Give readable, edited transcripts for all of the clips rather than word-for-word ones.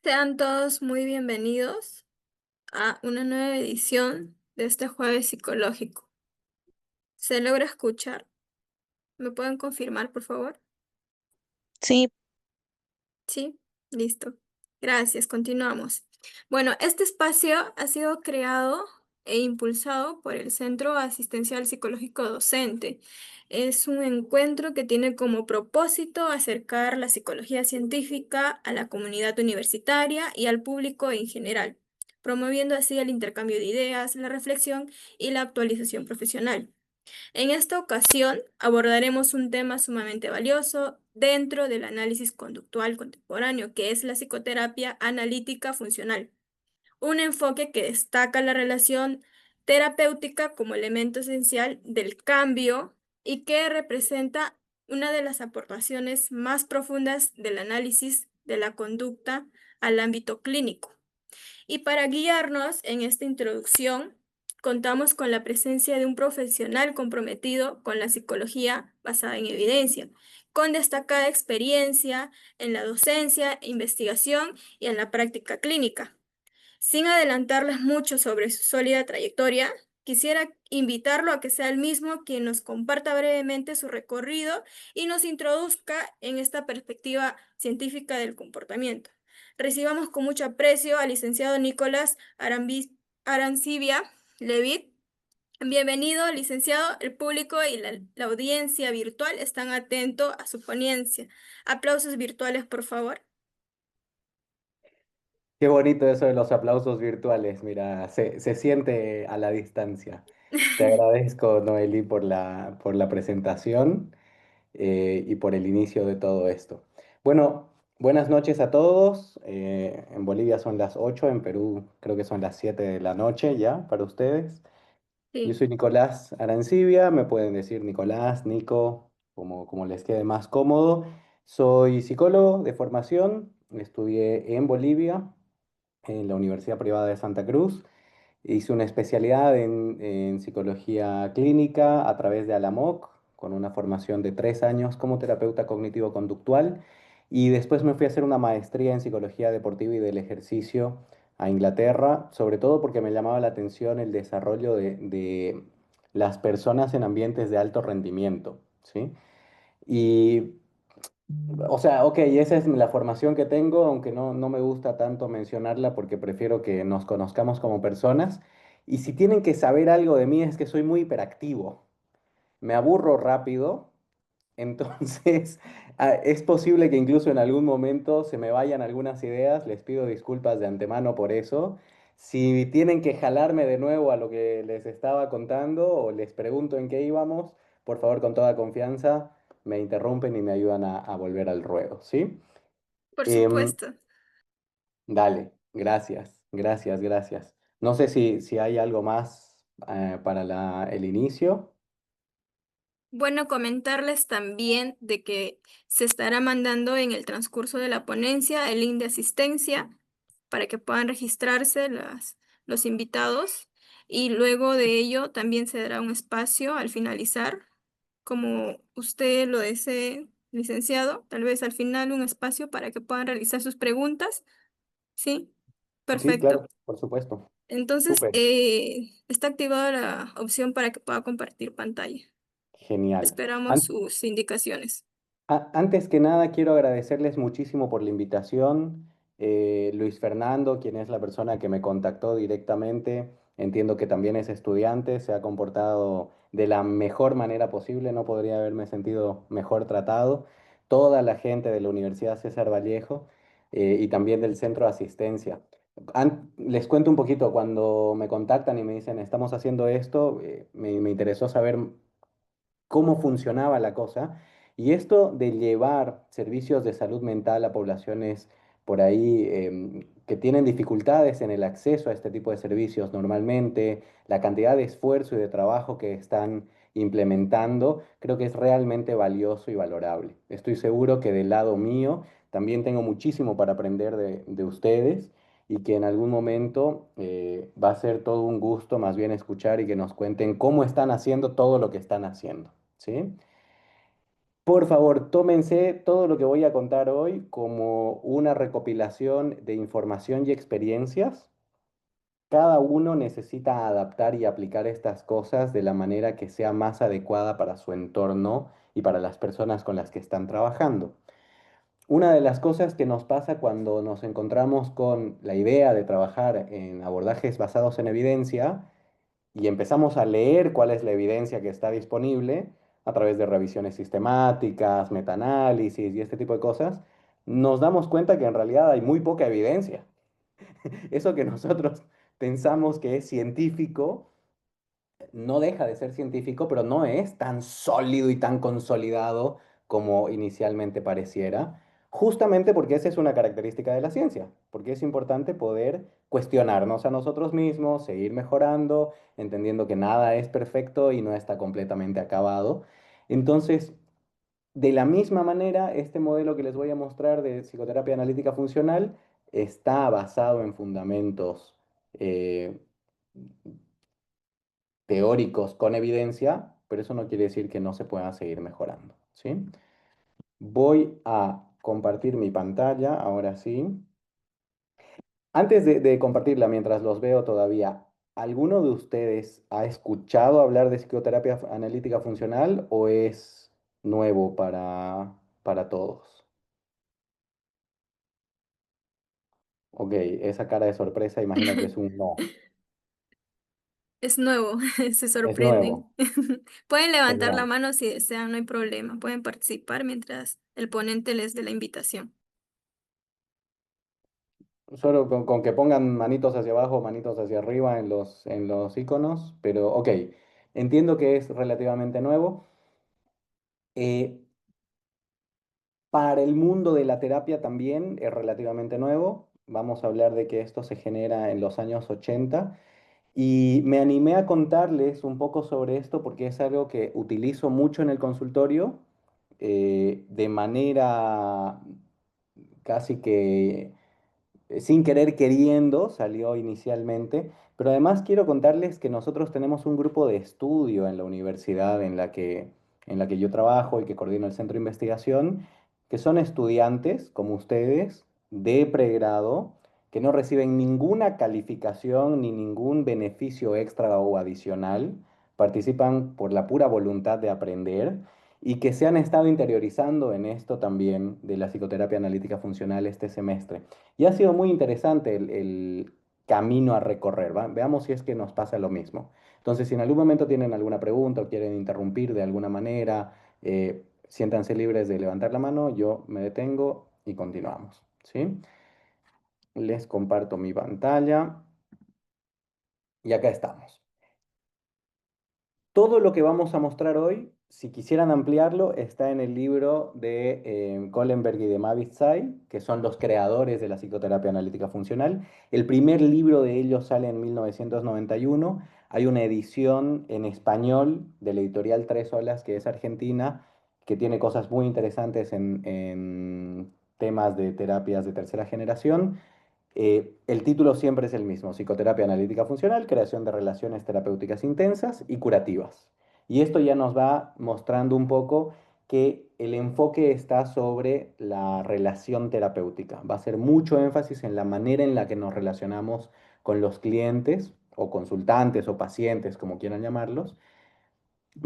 Sean todos muy bienvenidos a una nueva edición de este jueves psicológico. ¿Se logra escuchar? ¿Me pueden confirmar, por favor? Sí, Sí, listo. Gracias, continuamos. Bueno, este espacio ha sido creado e impulsado por el Centro Asistencial Psicológico Docente. Es un encuentro que tiene como propósito acercar la psicología científica a la comunidad universitaria y al público en general, promoviendo así el intercambio de ideas, la reflexión y la actualización profesional. En esta ocasión abordaremos un tema sumamente valioso dentro del análisis conductual contemporáneo, que es la psicoterapia analítica funcional, un enfoque que destaca la relación terapéutica como elemento esencial del cambio y que representa una de las aportaciones más profundas del análisis de la conducta al ámbito clínico. Y para guiarnos en esta introducción, contamos con la presencia de un profesional comprometido con la psicología basada en evidencia, con destacada experiencia en la docencia, investigación y en la práctica clínica. Sin adelantarles mucho sobre su sólida trayectoria, quisiera invitarlo a que sea él mismo quien nos comparta brevemente su recorrido y nos introduzca en esta perspectiva científica del comportamiento. Recibamos con mucho aprecio al licenciado Nicolás Arancibia Levitt. Bienvenido, licenciado. El público y la audiencia virtual están atentos a su ponencia. Aplausos virtuales, por favor. Qué bonito eso de los aplausos virtuales, mira, se siente a la distancia. Te agradezco, Noeli, por la presentación y por el inicio de todo esto. Bueno, buenas noches a todos. En Bolivia son las 8, en Perú creo que son las 7 de la noche ya para ustedes. Yo Sí. soy Nicolás Arancibia, me pueden decir Nicolás, Nico, como les quede más cómodo. Soy psicólogo de formación, estudié en Bolivia en la Universidad Privada de Santa Cruz. Hice una especialidad en psicología clínica a través de Alamoc, con una formación de 3 años como terapeuta cognitivo-conductual. Y después me fui a hacer una maestría en psicología deportiva y del ejercicio a Inglaterra, sobre todo porque me llamaba la atención el desarrollo de las personas en ambientes de alto rendimiento, ¿sí? Y o sea, ok, esa es la formación que tengo, aunque no me gusta tanto mencionarla porque prefiero que nos conozcamos como personas. Y si tienen que saber algo de mí es que soy muy hiperactivo. Me aburro rápido, entonces es posible que incluso en algún momento se me vayan algunas ideas. Les pido disculpas de antemano por eso. Si tienen que jalarme de nuevo a lo que les estaba contando o les pregunto en qué íbamos, por favor, con toda confianza, me interrumpen y me ayudan a volver al ruedo, ¿sí? Por Em, supuesto. Dale, gracias, gracias, gracias. No sé si hay algo más para el inicio. Bueno, comentarles también de que se estará mandando en el transcurso de la ponencia el link de asistencia para que puedan registrarse los invitados y luego de ello también se dará un espacio al finalizar, como usted lo desee, licenciado, tal vez al final un espacio para que puedan realizar sus preguntas. ¿Sí? Sí, Perfecto. claro, por supuesto. Entonces, Súper, está activada la opción para que pueda compartir pantalla. genial. Esperamos sus indicaciones. Antes que nada, quiero agradecerles muchísimo por la invitación. Luis Fernando, quien es la persona que me contactó directamente, entiendo que también es estudiante, se ha comportado de la mejor manera posible, no podría haberme sentido mejor tratado. Toda la gente de la Universidad César Vallejo y también del Centro de Asistencia. Les cuento un poquito, cuando me contactan y me dicen, estamos haciendo esto, me interesó saber cómo funcionaba la cosa. Y esto de llevar servicios de salud mental a poblaciones por ahí que tienen dificultades en el acceso a este tipo de servicios normalmente, la cantidad de esfuerzo y de trabajo que están implementando, creo que es realmente valioso y valorable. Estoy seguro que del lado mío también tengo muchísimo para aprender de ustedes y que en algún momento va a ser todo un gusto más bien escuchar y que nos cuenten cómo están haciendo todo lo que están haciendo. ¿Sí? Por favor, tómense todo lo que voy a contar hoy como una recopilación de información y experiencias. Cada uno necesita adaptar y aplicar estas cosas de la manera que sea más adecuada para su entorno y para las personas con las que están trabajando. Una de las cosas que nos pasa cuando nos encontramos con la idea de trabajar en abordajes basados en evidencia y empezamos a leer cuál es la evidencia que está disponible a través de revisiones sistemáticas, metaanálisis y este tipo de cosas, nos damos cuenta que en realidad hay muy poca evidencia. Eso que nosotros pensamos que es científico, no deja de ser científico, pero no es tan sólido y tan consolidado como inicialmente pareciera, justamente porque esa es una característica de la ciencia, porque es importante poder cuestionarnos a nosotros mismos, seguir mejorando, entendiendo que nada es perfecto y no está completamente acabado. Entonces, de la misma manera, este modelo que les voy a mostrar de psicoterapia analítica funcional está basado en fundamentos eh, teóricos con evidencia, pero eso no quiere decir que no se pueda seguir mejorando, ¿sí? Voy a compartir mi pantalla, ahora sí. Antes de compartirla, mientras los veo todavía, ¿alguno de ustedes ha escuchado hablar de psicoterapia analítica funcional o es nuevo para todos? Ok, esa cara de sorpresa imagino que es un no. Es nuevo, se Es sorprenden. nuevo. Pueden levantar la Genial. mano si desean, no hay problema. Pueden participar mientras el ponente les dé la invitación. Solo con que pongan manitos hacia abajo, manitos hacia arriba en los iconos, pero ok, entiendo que es relativamente nuevo. Eh, para el mundo de la terapia también es relativamente nuevo. Vamos a hablar de que esto se genera en los años 80 y me animé a contarles un poco sobre esto porque es algo que utilizo mucho en el consultorio de manera casi que sin querer queriendo, salió inicialmente, pero además quiero contarles que nosotros tenemos un grupo de estudio en la universidad en la que yo trabajo y que coordino el centro de investigación, que son estudiantes como ustedes de pregrado, que no reciben ninguna calificación ni ningún beneficio extra o adicional, participan por la pura voluntad de aprender y que se han estado interiorizando en esto también de la psicoterapia analítica funcional este semestre. Y ha sido muy interesante el camino a recorrer, ¿va? Veamos si es que nos pasa lo mismo. Entonces, si en algún momento tienen alguna pregunta o quieren interrumpir de alguna manera, siéntanse libres de levantar la mano, yo me detengo y continuamos, ¿sí? Les comparto mi pantalla y acá estamos. Todo lo que vamos a mostrar hoy, si quisieran ampliarlo, está en el libro de Kohlenberg y de Mavis-Tsai, que son los creadores de la psicoterapia analítica funcional. El primer libro de ellos sale en 1991. Hay una edición en español de la editorial Tres Olas, que es argentina, que tiene cosas muy interesantes en temas de terapias de tercera generación. El título siempre es el mismo, Psicoterapia Analítica Funcional, creación de relaciones terapéuticas intensas y curativas. Y esto ya nos va mostrando un poco que el enfoque está sobre la relación terapéutica. Va a ser mucho énfasis en la manera en la que nos relacionamos con los clientes o consultantes o pacientes, como quieran llamarlos.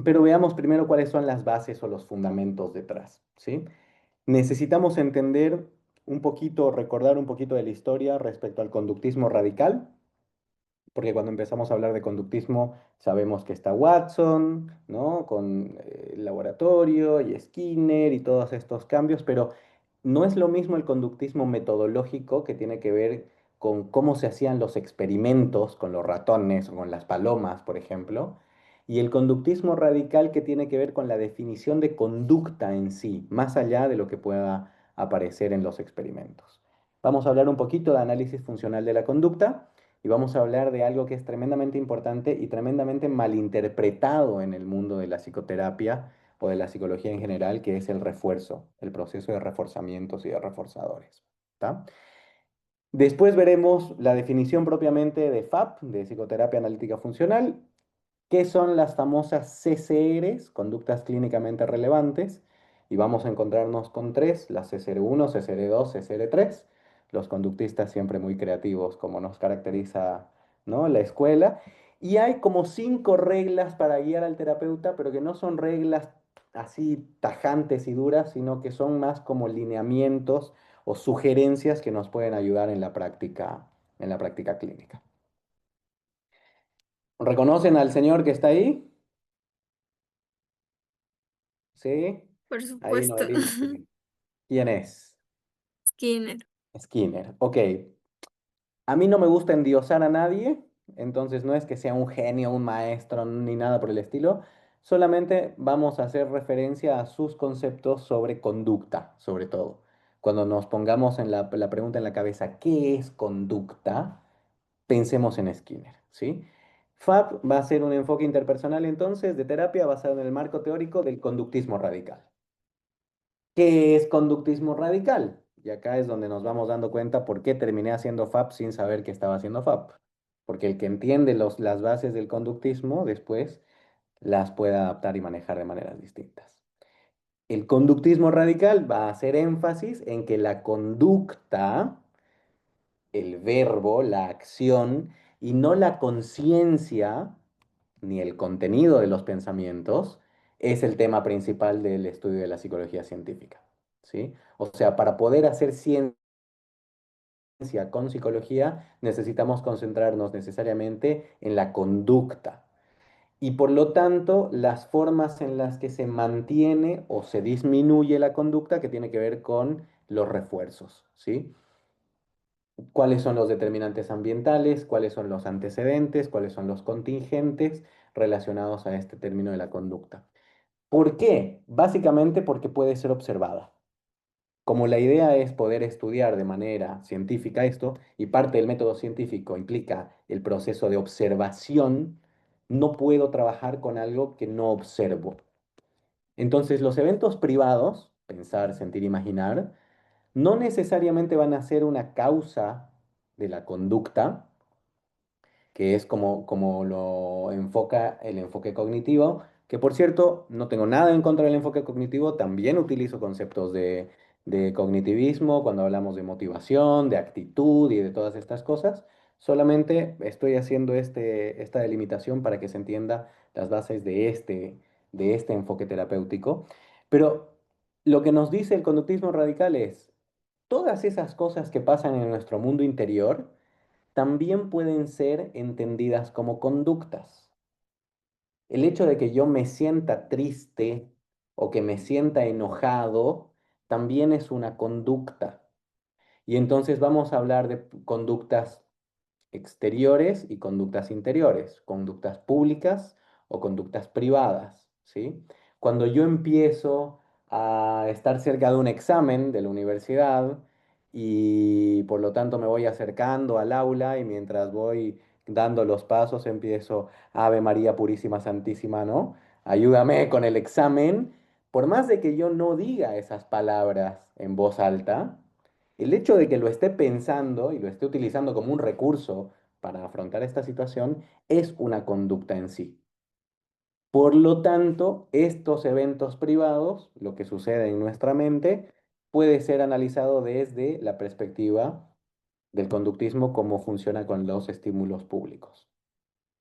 Pero veamos primero cuáles son las bases o los fundamentos detrás, ¿sí? Necesitamos entender un poquito, recordar un poquito de la historia respecto al conductismo radical, porque cuando empezamos a hablar de conductismo sabemos que está Watson, ¿no? Con el laboratorio y Skinner y todos estos cambios, pero no es lo mismo el conductismo metodológico que tiene que ver con cómo se hacían los experimentos con los ratones o con las palomas, por ejemplo, y el conductismo radical que tiene que ver con la definición de conducta en sí, más allá de lo que pueda aparecer en los experimentos. Vamos a hablar un poquito de análisis funcional de la conducta y vamos a hablar de algo que es tremendamente importante y tremendamente malinterpretado en el mundo de la psicoterapia o de la psicología en general, que es el refuerzo, el proceso de reforzamientos y de reforzadores. ¿Tá? Después veremos la definición propiamente de FAP, de psicoterapia analítica funcional, qué son las famosas CCRs, conductas clínicamente relevantes, y vamos a encontrarnos con tres, las CCR1, CCR2, CCR3, los conductistas siempre muy creativos, como nos caracteriza, ¿no? La escuela. Y hay como cinco reglas para guiar al terapeuta, pero que no son reglas así tajantes y duras, sino que son más como lineamientos o sugerencias que nos pueden ayudar en la práctica clínica. ¿Reconocen al señor que está ahí? Sí. Por Ahí, supuesto. Noelini. Sí. ¿Quién es? Skinner. Skinner. Ok. A mí no me gusta endiosar a nadie, entonces no es que sea un genio, un maestro, ni nada por el estilo. Solamente vamos a hacer referencia a sus conceptos sobre conducta, sobre todo. Cuando nos pongamos en la pregunta en la cabeza, ¿qué es conducta? Pensemos en Skinner, ¿sí? FAB va a ser un enfoque interpersonal entonces de terapia basado en el marco teórico del conductismo radical. ¿Qué es conductismo radical? Y acá es donde nos vamos dando cuenta por qué terminé haciendo FAB sin saber que estaba haciendo FAB. Porque el que entiende las bases del conductismo después las puede adaptar y manejar de maneras distintas. El conductismo radical va a hacer énfasis en que la conducta, el verbo, la acción, y no la conciencia ni el contenido de los pensamientos, es el tema principal del estudio de la psicología científica, ¿sí? O sea, para poder hacer ciencia con psicología, necesitamos concentrarnos necesariamente en la conducta. Y por lo tanto, las formas en las que se mantiene o se disminuye la conducta que tiene que ver con los refuerzos, ¿sí? ¿Cuáles son los determinantes ambientales? ¿Cuáles son los antecedentes? ¿Cuáles son los contingentes relacionados a este término de la conducta? ¿Por qué? Básicamente porque puede ser observada. Como la idea es poder estudiar de manera científica esto, y parte del método científico implica el proceso de observación, no puedo trabajar con algo que no observo. Entonces, los eventos privados, pensar, sentir, imaginar, no necesariamente van a ser una causa de la conducta, que es como lo enfoca el enfoque cognitivo, que por cierto, no tengo nada en contra del enfoque cognitivo, también utilizo conceptos de cognitivismo cuando hablamos de motivación, de actitud y de todas estas cosas. Solamente estoy haciendo esta delimitación para que se entienda las bases de este enfoque terapéutico. Pero lo que nos dice el conductismo radical es, todas esas cosas que pasan en nuestro mundo interior, también pueden ser entendidas como conductas. El hecho de que yo me sienta triste o que me sienta enojado también es una conducta. Y entonces vamos a hablar de conductas exteriores y conductas interiores, conductas públicas o conductas privadas, ¿sí? Cuando yo empiezo a estar cerca de un examen de la universidad y por lo tanto me voy acercando al aula y mientras voy dando los pasos empiezo, Ave María Purísima Santísima, ¿no? Ayúdame con el examen. Por más de que yo no diga esas palabras en voz alta, el hecho de que lo esté pensando y lo esté utilizando como un recurso para afrontar esta situación es una conducta en sí. Por lo tanto, estos eventos privados, lo que sucede en nuestra mente, puede ser analizado desde la perspectiva del conductismo, cómo funciona con los estímulos públicos.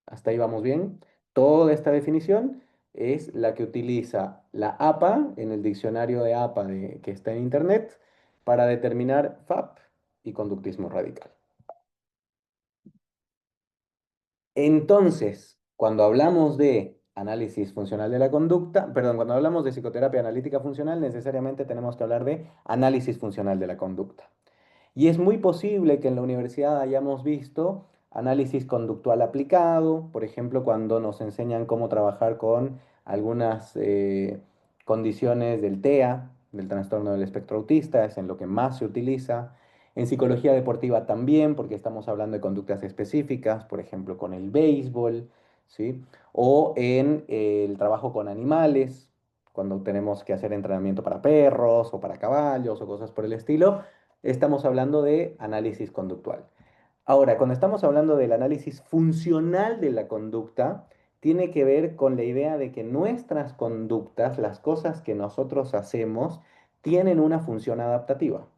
¿Hasta ahí vamos bien? Toda esta definición es la que utiliza la APA en el diccionario de APA que está en Internet para determinar FAP y conductismo radical. Entonces, cuando hablamos de análisis funcional de la conducta, perdón, cuando hablamos de psicoterapia analítica funcional, necesariamente tenemos que hablar de análisis funcional de la conducta. Y es muy posible que en la universidad hayamos visto análisis conductual aplicado, por ejemplo, cuando nos enseñan cómo trabajar con algunas condiciones del TEA, del trastorno del espectro autista, es en lo que más se utiliza. En psicología deportiva también, porque estamos hablando de conductas específicas, por ejemplo, con el béisbol, ¿sí? O en el trabajo con animales, cuando tenemos que hacer entrenamiento para perros o para caballos o cosas por el estilo, estamos hablando de análisis conductual. Ahora, cuando estamos hablando del análisis funcional de la conducta, tiene que ver con la idea de que nuestras conductas, las cosas que nosotros hacemos, tienen una función adaptativa.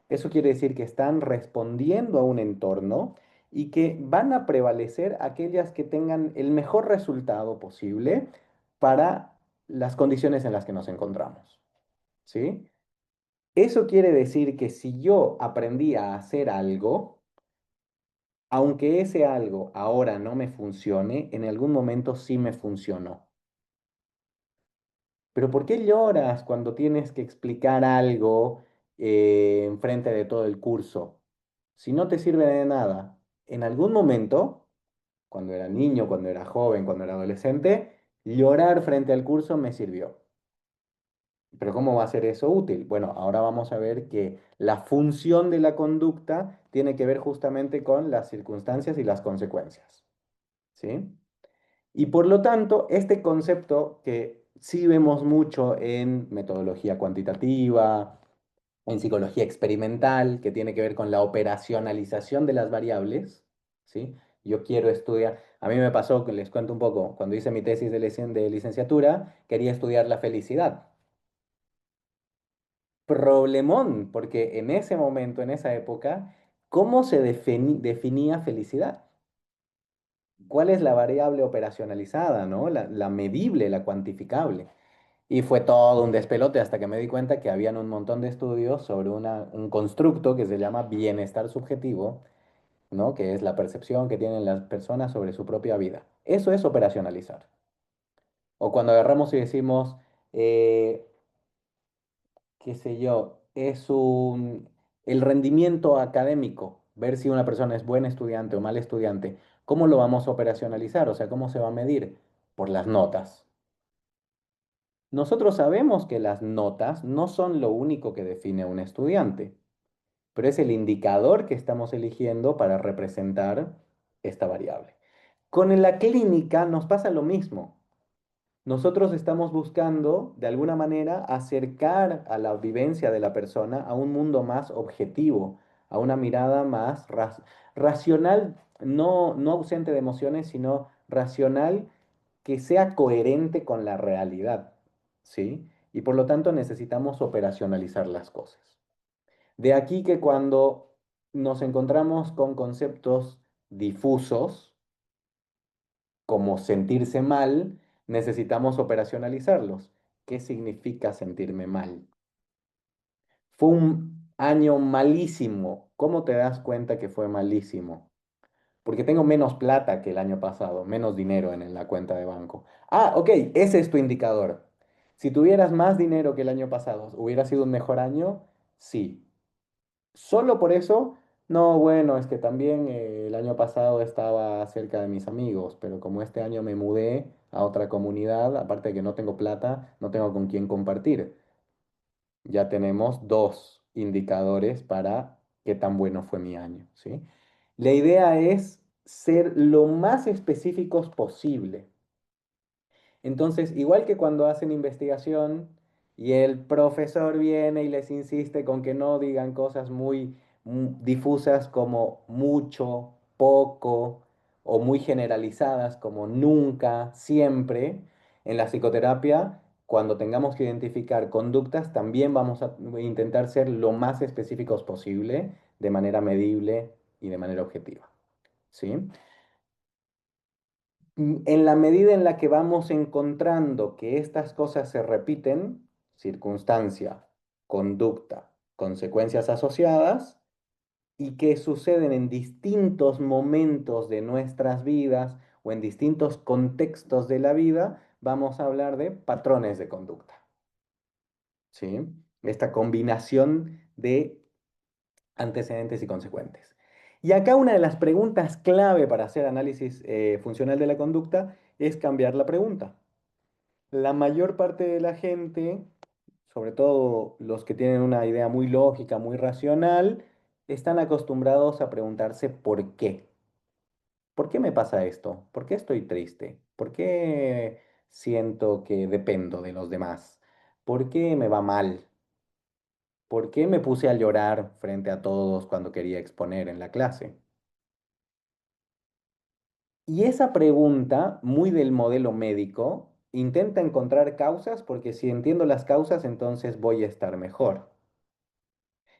Eso quiere decir que están respondiendo a un entorno y que van a prevalecer aquellas que tengan el mejor resultado posible para las condiciones en las que nos encontramos. ¿Sí? Eso quiere decir que si yo aprendí a hacer algo, aunque ese algo ahora no me funcione, en algún momento sí me funcionó. Pero ¿por qué lloras cuando tienes que explicar algo en frente de todo el curso? Si no te sirve de nada, en algún momento, cuando era niño, cuando era joven, cuando era adolescente, llorar frente al curso me sirvió. Pero ¿cómo va a ser eso útil? Bueno, ahora vamos a ver que la función de la conducta tiene que ver justamente con las circunstancias y las consecuencias, ¿sí? Y por lo tanto, este concepto que sí vemos mucho en metodología cuantitativa, en psicología experimental, que tiene que ver con la operacionalización de las variables, ¿sí? Yo quiero estudiar, a mí me pasó, que les cuento un poco, cuando hice mi tesis de licenciatura, quería estudiar la felicidad. Problemón, porque en ese momento, en esa época, ¿cómo se definía felicidad? ¿Cuál es la variable operacionalizada, ¿no? La medible, la cuantificable. Y fue todo un despelote hasta que me di cuenta que habían un montón de estudios sobre un constructo que se llama bienestar subjetivo, ¿no? Que es la percepción que tienen las personas sobre su propia vida. Eso es operacionalizar. O cuando agarramos y decimos, eh, qué sé yo, el rendimiento académico, ver si una persona es buen estudiante o mal estudiante, ¿cómo lo vamos a operacionalizar? O sea, ¿cómo se va a medir? Por las notas. Nosotros sabemos que las notas no son lo único que define a un estudiante, pero es el indicador que estamos eligiendo para representar esta variable. Con la clínica nos pasa lo mismo. Nosotros estamos buscando, de alguna manera, acercar a la vivencia de la persona a un mundo más objetivo, a una mirada más racional, no ausente de emociones, sino racional que sea coherente con la realidad, ¿sí? Y por lo tanto necesitamos operacionalizar las cosas. De aquí que cuando nos encontramos con conceptos difusos, como sentirse mal, necesitamos operacionalizarlos. ¿Qué significa sentirme mal? Fue un año malísimo. ¿Cómo te das cuenta que fue malísimo? Porque tengo menos plata que el año pasado, menos dinero en la cuenta de banco. Ah, ok, ese es tu indicador. Si tuvieras más dinero que el año pasado, ¿hubiera sido un mejor año? Sí. Solo por eso, no, bueno, es que también el año pasado estaba cerca de mis amigos, pero como este año me mudé a otra comunidad, aparte de que no tengo plata, no tengo con quién compartir. Ya tenemos dos indicadores para qué tan bueno fue mi año, ¿sí? La idea es ser lo más específicos posible. Entonces, igual que cuando hacen investigación y el profesor viene y les insiste con que no digan cosas muy difusas como mucho, poco o muy generalizadas como nunca, siempre, en la psicoterapia, cuando tengamos que identificar conductas, también vamos a intentar ser lo más específicos posible, de manera medible y de manera objetiva. ¿Sí? En la medida en la que vamos encontrando que estas cosas se repiten, circunstancia, conducta, consecuencias asociadas, y que suceden en distintos momentos de nuestras vidas o en distintos contextos de la vida, vamos a hablar de patrones de conducta. ¿Sí? Esta combinación de antecedentes y consecuentes. Y acá una de las preguntas clave para hacer análisis funcional de la conducta es cambiar la pregunta. La mayor parte de la gente, sobre todo los que tienen una idea muy lógica, muy racional, están acostumbrados a preguntarse ¿por qué? ¿Por qué me pasa esto? ¿Por qué estoy triste? ¿Por qué siento que dependo de los demás? ¿Por qué me va mal? ¿Por qué me puse a llorar frente a todos cuando quería exponer en la clase? Y esa pregunta, muy del modelo médico, intenta encontrar causas porque si entiendo las causas, entonces voy a estar mejor.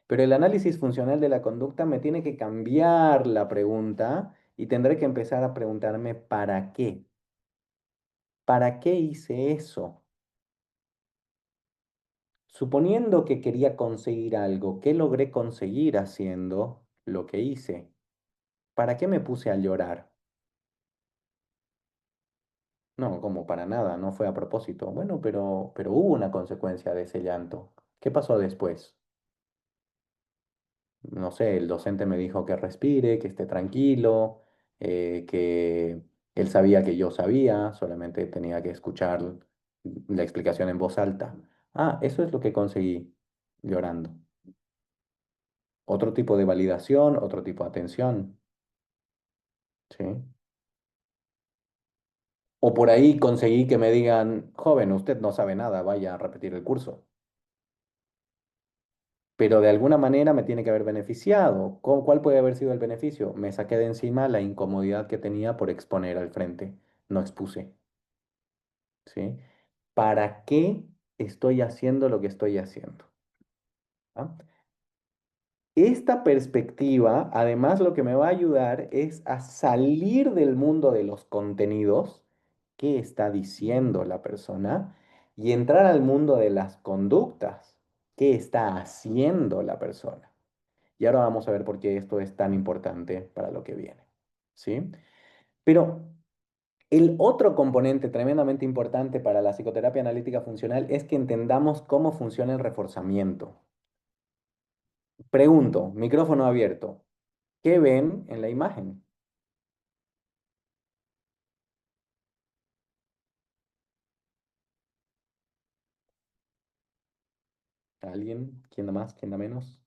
Pero el análisis funcional de la conducta me tiene que cambiar la pregunta y tendré que empezar a preguntarme ¿para qué? ¿Para qué hice eso? Suponiendo que quería conseguir algo, ¿qué logré conseguir haciendo lo que hice? ¿Para qué me puse a llorar? No, como para nada, no fue a propósito. Bueno, pero hubo una consecuencia de ese llanto. ¿Qué pasó después? No sé, el docente me dijo que respire, que esté tranquilo, que él sabía que yo sabía, solamente tenía que escuchar la explicación en voz alta. Ah, eso es lo que conseguí llorando. Otro tipo de validación, otro tipo de atención, ¿sí? O por ahí conseguí que me digan, joven, usted no sabe nada, vaya a repetir el curso. Pero de alguna manera me tiene que haber beneficiado. ¿Cuál puede haber sido el beneficio? Me saqué de encima la incomodidad que tenía por exponer al frente. No expuse, ¿sí? ¿Para qué estoy haciendo lo que estoy haciendo? ¿Ah? Esta perspectiva, además, lo que me va a ayudar es a salir del mundo de los contenidos, qué está diciendo la persona, y entrar al mundo de las conductas, qué está haciendo la persona. Y ahora vamos a ver por qué esto es tan importante para lo que viene, ¿sí? Pero el otro componente tremendamente importante para la psicoterapia analítica funcional es que entendamos cómo funciona el reforzamiento. Pregunto, micrófono abierto, ¿qué ven en la imagen? ¿Alguien? ¿Quién da más? ¿Quién da menos?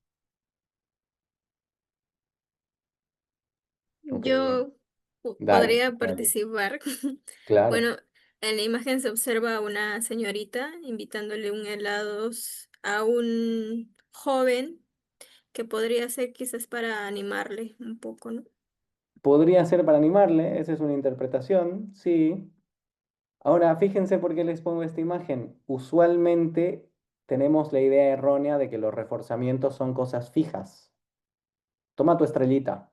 Ok, bien. Yo Dale, podría dale. participar. Claro. Bueno, en la imagen se observa a una señorita invitándole un helado a un joven que podría ser quizás para animarle un poco, ¿no? Podría ser para animarle, esa es una interpretación, sí. Ahora, fíjense por qué les pongo esta imagen. Usualmente tenemos la idea errónea de que los reforzamientos son cosas fijas. Toma tu estrellita.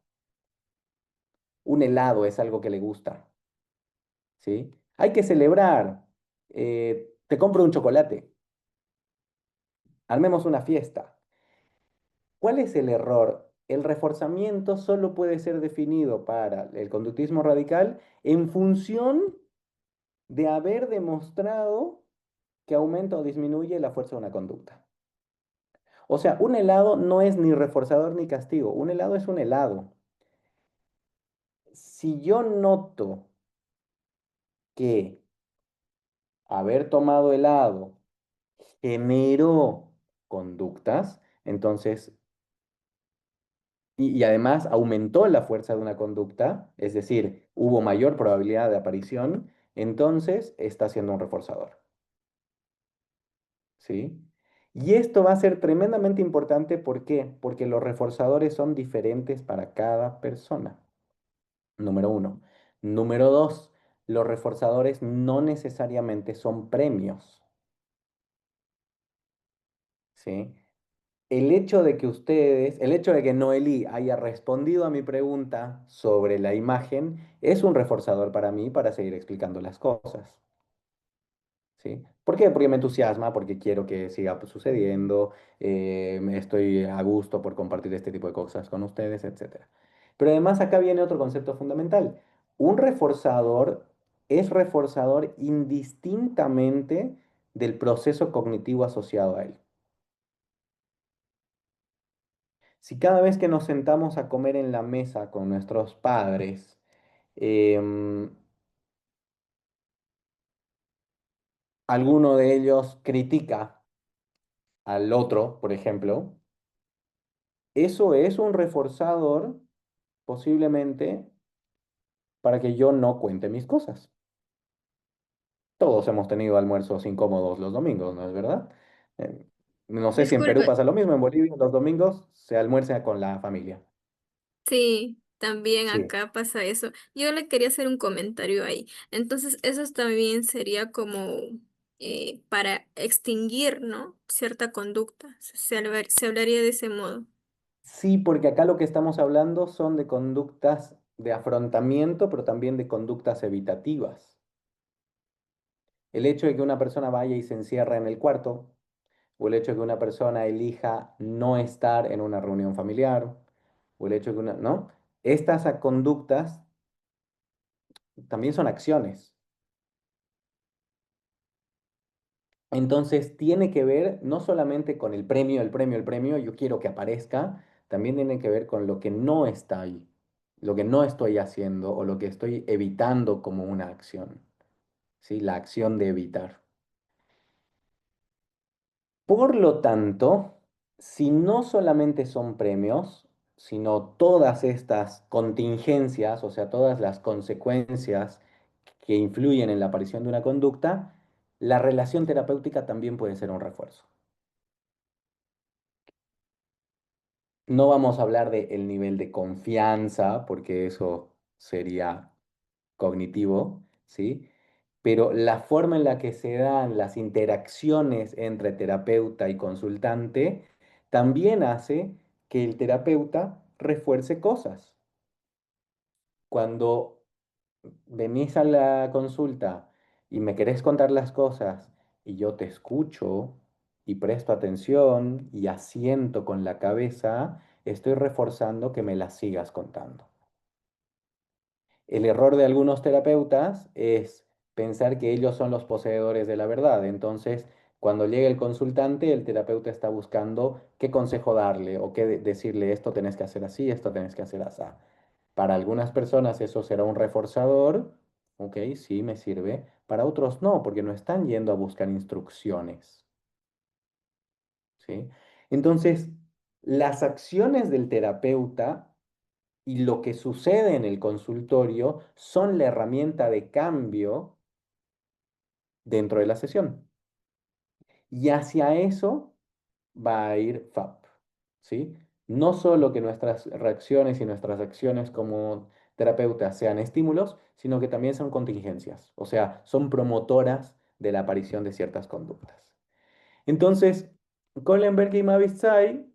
Un helado es algo que le gusta, ¿sí? Hay que celebrar. Te compro un chocolate. Armemos una fiesta. ¿Cuál es el error? El reforzamiento solo puede ser definido para el conductismo radical en función de haber demostrado que aumenta o disminuye la fuerza de una conducta. O sea, un helado no es ni reforzador ni castigo. Un helado es un helado. Si yo noto que haber tomado helado generó conductas, entonces, y además aumentó la fuerza de una conducta, es decir, hubo mayor probabilidad de aparición, entonces está siendo un reforzador, ¿sí? Y esto va a ser tremendamente importante, ¿por qué? Porque los reforzadores son diferentes para cada persona. Número uno. Número dos, los reforzadores no necesariamente son premios, ¿sí? El hecho de que Noelí haya respondido a mi pregunta sobre la imagen es un reforzador para mí para seguir explicando las cosas, ¿sí? ¿Por qué? Porque me entusiasma, porque quiero que siga pues, sucediendo, estoy a gusto por compartir este tipo de cosas con ustedes, etcétera. Pero además acá viene otro concepto fundamental. Un reforzador es reforzador indistintamente del proceso cognitivo asociado a él. Si cada vez que nos sentamos a comer en la mesa con nuestros padres, em, alguno de ellos critica al otro, por ejemplo, eso es un reforzador posiblemente para que yo no cuente mis cosas. Todos hemos tenido almuerzos incómodos los domingos, ¿no es verdad? Eh, no sé si en Perú Disculpe, pasa lo mismo, en Bolivia los domingos se almuerza con la familia. sí. También Sí. acá pasa eso. Yo le quería hacer un comentario ahí. Entonces, eso también sería como para extinguir, ¿no? Cierta conducta. Se hablaría de ese modo. Sí, porque acá lo que estamos hablando son de conductas de afrontamiento, pero también de conductas evitativas. El hecho de que una persona vaya y se encierre en el cuarto, o el hecho de que una persona elija no estar en una reunión familiar, o el hecho de que una, ¿no? Estas conductas también son acciones. Entonces tiene que ver no solamente con el premio, el premio, el premio, yo quiero que aparezca, también tiene que ver con lo que no está ahí, lo que no estoy haciendo o lo que estoy evitando como una acción, ¿sí? La acción de evitar. Por lo tanto, si no solamente son premios, sino todas estas contingencias, o sea, todas las consecuencias que influyen en la aparición de una conducta, la relación terapéutica también puede ser un refuerzo. No vamos a hablar del nivel de confianza, porque eso sería cognitivo, ¿sí? Pero la forma en la que se dan las interacciones entre terapeuta y consultante también hace que el terapeuta refuerce cosas. Cuando venís a la consulta y me querés contar las cosas y yo te escucho y presto atención y asiento con la cabeza, estoy reforzando que me las sigas contando. El error de algunos terapeutas es pensar que ellos son los poseedores de la verdad. Entonces, cuando llega el consultante, el terapeuta está buscando qué consejo darle o qué decirle, esto tenés que hacer así, esto tenés que hacer así. Para algunas personas eso será un reforzador, ok, sí, me sirve. Para otros no, porque no están yendo a buscar instrucciones, ¿sí? Entonces, las acciones del terapeuta y lo que sucede en el consultorio son la herramienta de cambio dentro de la sesión. Y hacia eso va a ir FAP, ¿sí? No solo que nuestras reacciones y nuestras acciones como terapeutas sean estímulos, sino que también son contingencias, o sea, son promotoras de la aparición de ciertas conductas. Entonces, Kohlenberg y Mavisay,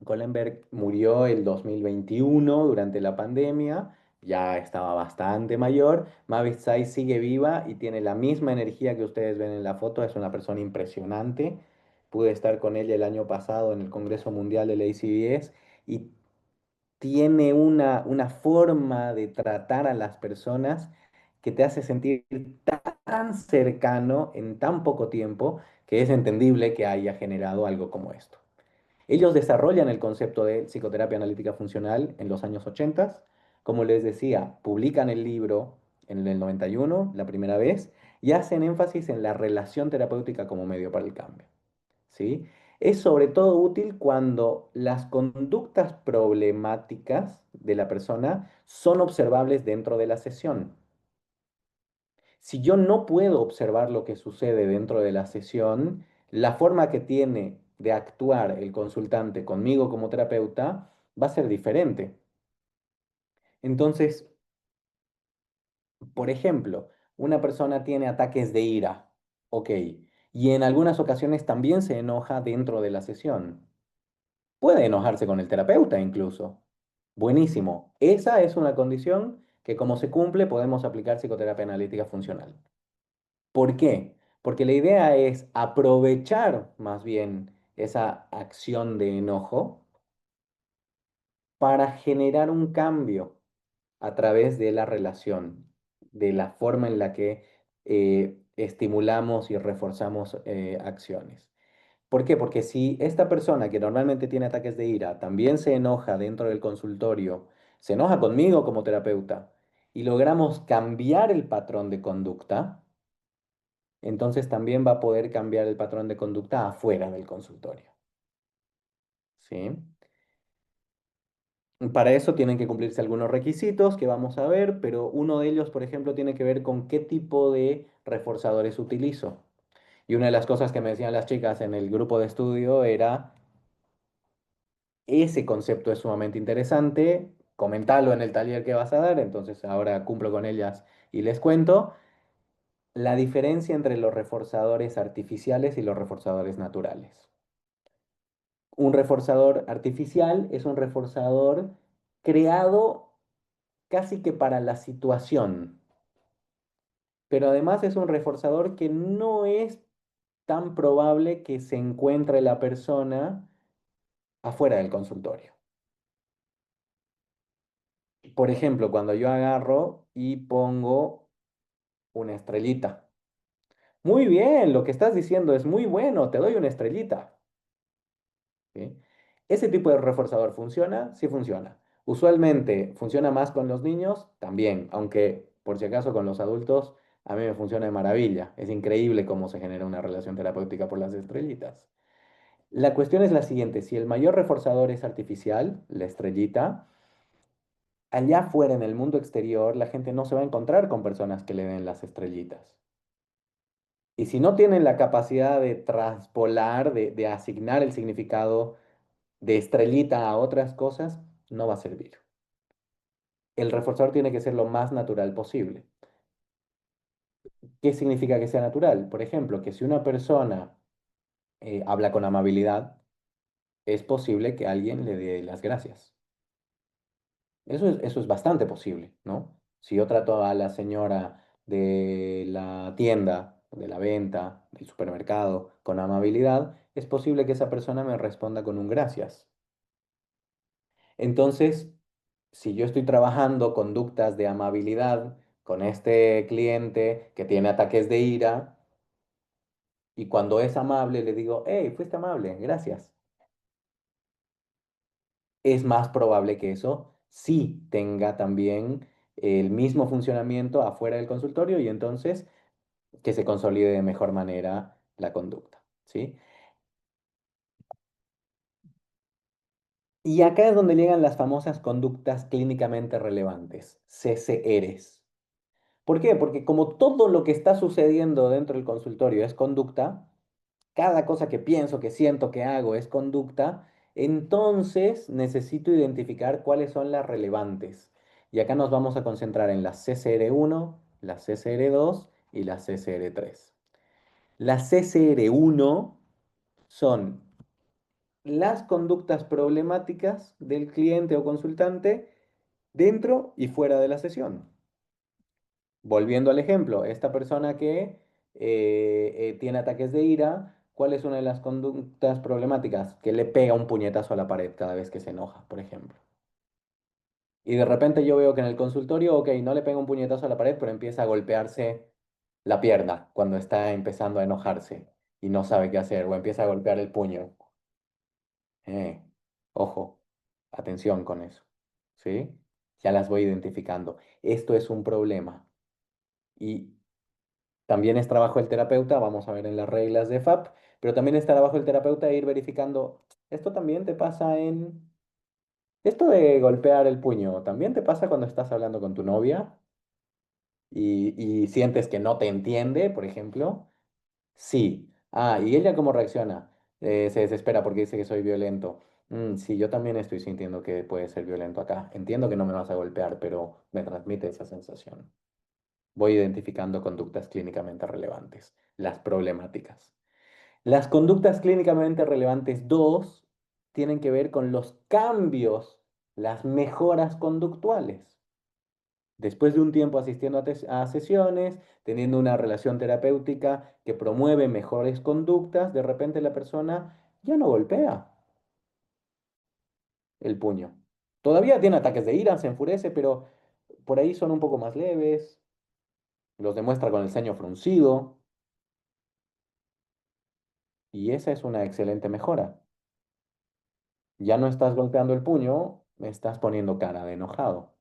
Kohlenberg murió el 2021 durante la pandemia, ya estaba bastante mayor. Mavis Tsai sigue viva y tiene la misma energía que ustedes ven en la foto, es una persona impresionante. Pude estar con ella el año pasado en el Congreso Mundial del ACVS y tiene una forma de tratar a las personas que te hace sentir tan cercano en tan poco tiempo que es entendible que haya generado algo como esto. Ellos desarrollan el concepto de psicoterapia analítica funcional en los años 80. Como les decía, publican el libro en el 91, la primera vez, y hacen énfasis en la relación terapéutica como medio para el cambio. ¿Sí? Es sobre todo útil cuando las conductas problemáticas de la persona son observables dentro de la sesión. Si yo no puedo observar lo que sucede dentro de la sesión, la forma que tiene de actuar el consultante conmigo como terapeuta va a ser diferente. Entonces, por ejemplo, una persona tiene ataques de ira, ok, y en algunas ocasiones también se enoja dentro de la sesión. Puede enojarse con el terapeuta incluso. Buenísimo. Esa es una condición que como se cumple podemos aplicar psicoterapia analítica funcional. ¿Por qué? Porque la idea es aprovechar más bien esa acción de enojo para generar un cambio a través de la relación, de la forma en la que estimulamos y reforzamos acciones. ¿Por qué? Porque si esta persona que normalmente tiene ataques de ira también se enoja dentro del consultorio, se enoja conmigo como terapeuta y logramos cambiar el patrón de conducta, entonces también va a poder cambiar el patrón de conducta afuera del consultorio. ¿Sí? Para eso tienen que cumplirse algunos requisitos que vamos a ver, pero uno de ellos, por ejemplo, tiene que ver con qué tipo de reforzadores utilizo. Y una de las cosas que me decían las chicas en el grupo de estudio era, ese concepto es sumamente interesante, comentalo en el taller que vas a dar, entonces ahora cumplo con ellas y les cuento la diferencia entre los reforzadores artificiales y los reforzadores naturales. Un reforzador artificial es un reforzador creado casi que para la situación, pero además es un reforzador que no es tan probable que se encuentre la persona afuera del consultorio. Por ejemplo, cuando yo agarro y pongo una estrellita. Muy bien, lo que estás diciendo es muy bueno, te doy una estrellita. ¿Sí? ¿Ese tipo de reforzador funciona? Sí funciona. Usualmente funciona más con los niños, también, aunque por si acaso con los adultos a mí me funciona de maravilla. Es increíble cómo se genera una relación terapéutica por las estrellitas. La cuestión es la siguiente, si el mayor reforzador es artificial, la estrellita, allá afuera en el mundo exterior la gente no se va a encontrar con personas que le den las estrellitas. Y si no tienen la capacidad de traspolar, de asignar el significado de estrellita a otras cosas, no va a servir. El reforzador tiene que ser lo más natural posible. ¿Qué significa que sea natural? Por ejemplo, que si una persona habla con amabilidad, es posible que alguien le dé las gracias. Eso es bastante posible, ¿no? Si yo trato a la señora de la tienda, de la venta, del supermercado, con amabilidad, es posible que esa persona me responda con un gracias. Entonces, si yo estoy trabajando conductas de amabilidad con este cliente que tiene ataques de ira, y cuando es amable le digo, hey, fuiste amable, gracias, es más probable que eso sí tenga también el mismo funcionamiento afuera del consultorio y entonces que se consolide de mejor manera la conducta, ¿sí? Y acá es donde llegan las famosas conductas clínicamente relevantes, CCRs. ¿Por qué? Porque como todo lo que está sucediendo dentro del consultorio es conducta, cada cosa que pienso, que siento, que hago es conducta, entonces necesito identificar cuáles son las relevantes. Y acá nos vamos a concentrar en la CCR1, la CCR2 y la CCR3. La CCR1 son las conductas problemáticas del cliente o consultante dentro y fuera de la sesión. Volviendo al ejemplo, esta persona que tiene ataques de ira, ¿cuál es una de las conductas problemáticas? Que le pega un puñetazo a la pared cada vez que se enoja, por ejemplo. Y de repente yo veo que en el consultorio, ok, no le pega un puñetazo a la pared, pero empieza a golpearse la pierna cuando está empezando a enojarse y no sabe qué hacer, o empieza a golpear el puño. Eh, ojo, atención con eso, ¿sí? Ya las voy identificando. Esto es un problema. Y también es trabajo del terapeuta, vamos a ver en las reglas de FAP, pero también es trabajo del terapeuta ir verificando, esto también te pasa en, esto de golpear el puño, también te pasa cuando estás hablando con tu novia y sientes que no te entiende, por ejemplo. Sí. Ah, ¿y ella cómo reacciona? Se desespera porque dice que soy violento. Sí, yo también estoy sintiendo que puede ser violento acá. Entiendo que no me vas a golpear, pero me transmite esa sensación. Voy identificando conductas clínicamente relevantes, las problemáticas. Las conductas clínicamente relevantes 2 tienen que ver con los cambios, las mejoras conductuales. Después de un tiempo asistiendo a sesiones, teniendo una relación terapéutica que promueve mejores conductas, de repente la persona ya no golpea el puño. Todavía tiene ataques de ira, se enfurece, pero por ahí son un poco más leves, los demuestra con el ceño fruncido, y esa es una excelente mejora. Ya no estás golpeando el puño, me estás poniendo cara de enojado.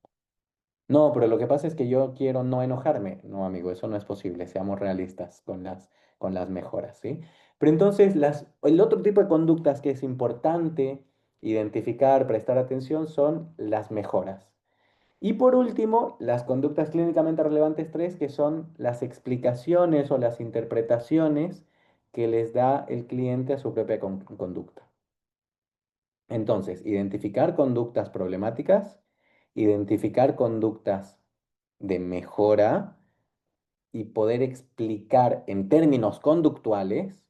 No, pero lo que pasa es que yo quiero no enojarme. No, amigo, eso no es posible. Seamos realistas con las mejoras, ¿sí? Pero entonces, el otro tipo de conductas que es importante identificar, prestar atención, son las mejoras. Y por último, las conductas clínicamente relevantes 3, que son las explicaciones o las interpretaciones que les da el cliente a su propia conducta. Entonces, identificar conductas problemáticas, identificar conductas de mejora y poder explicar en términos conductuales,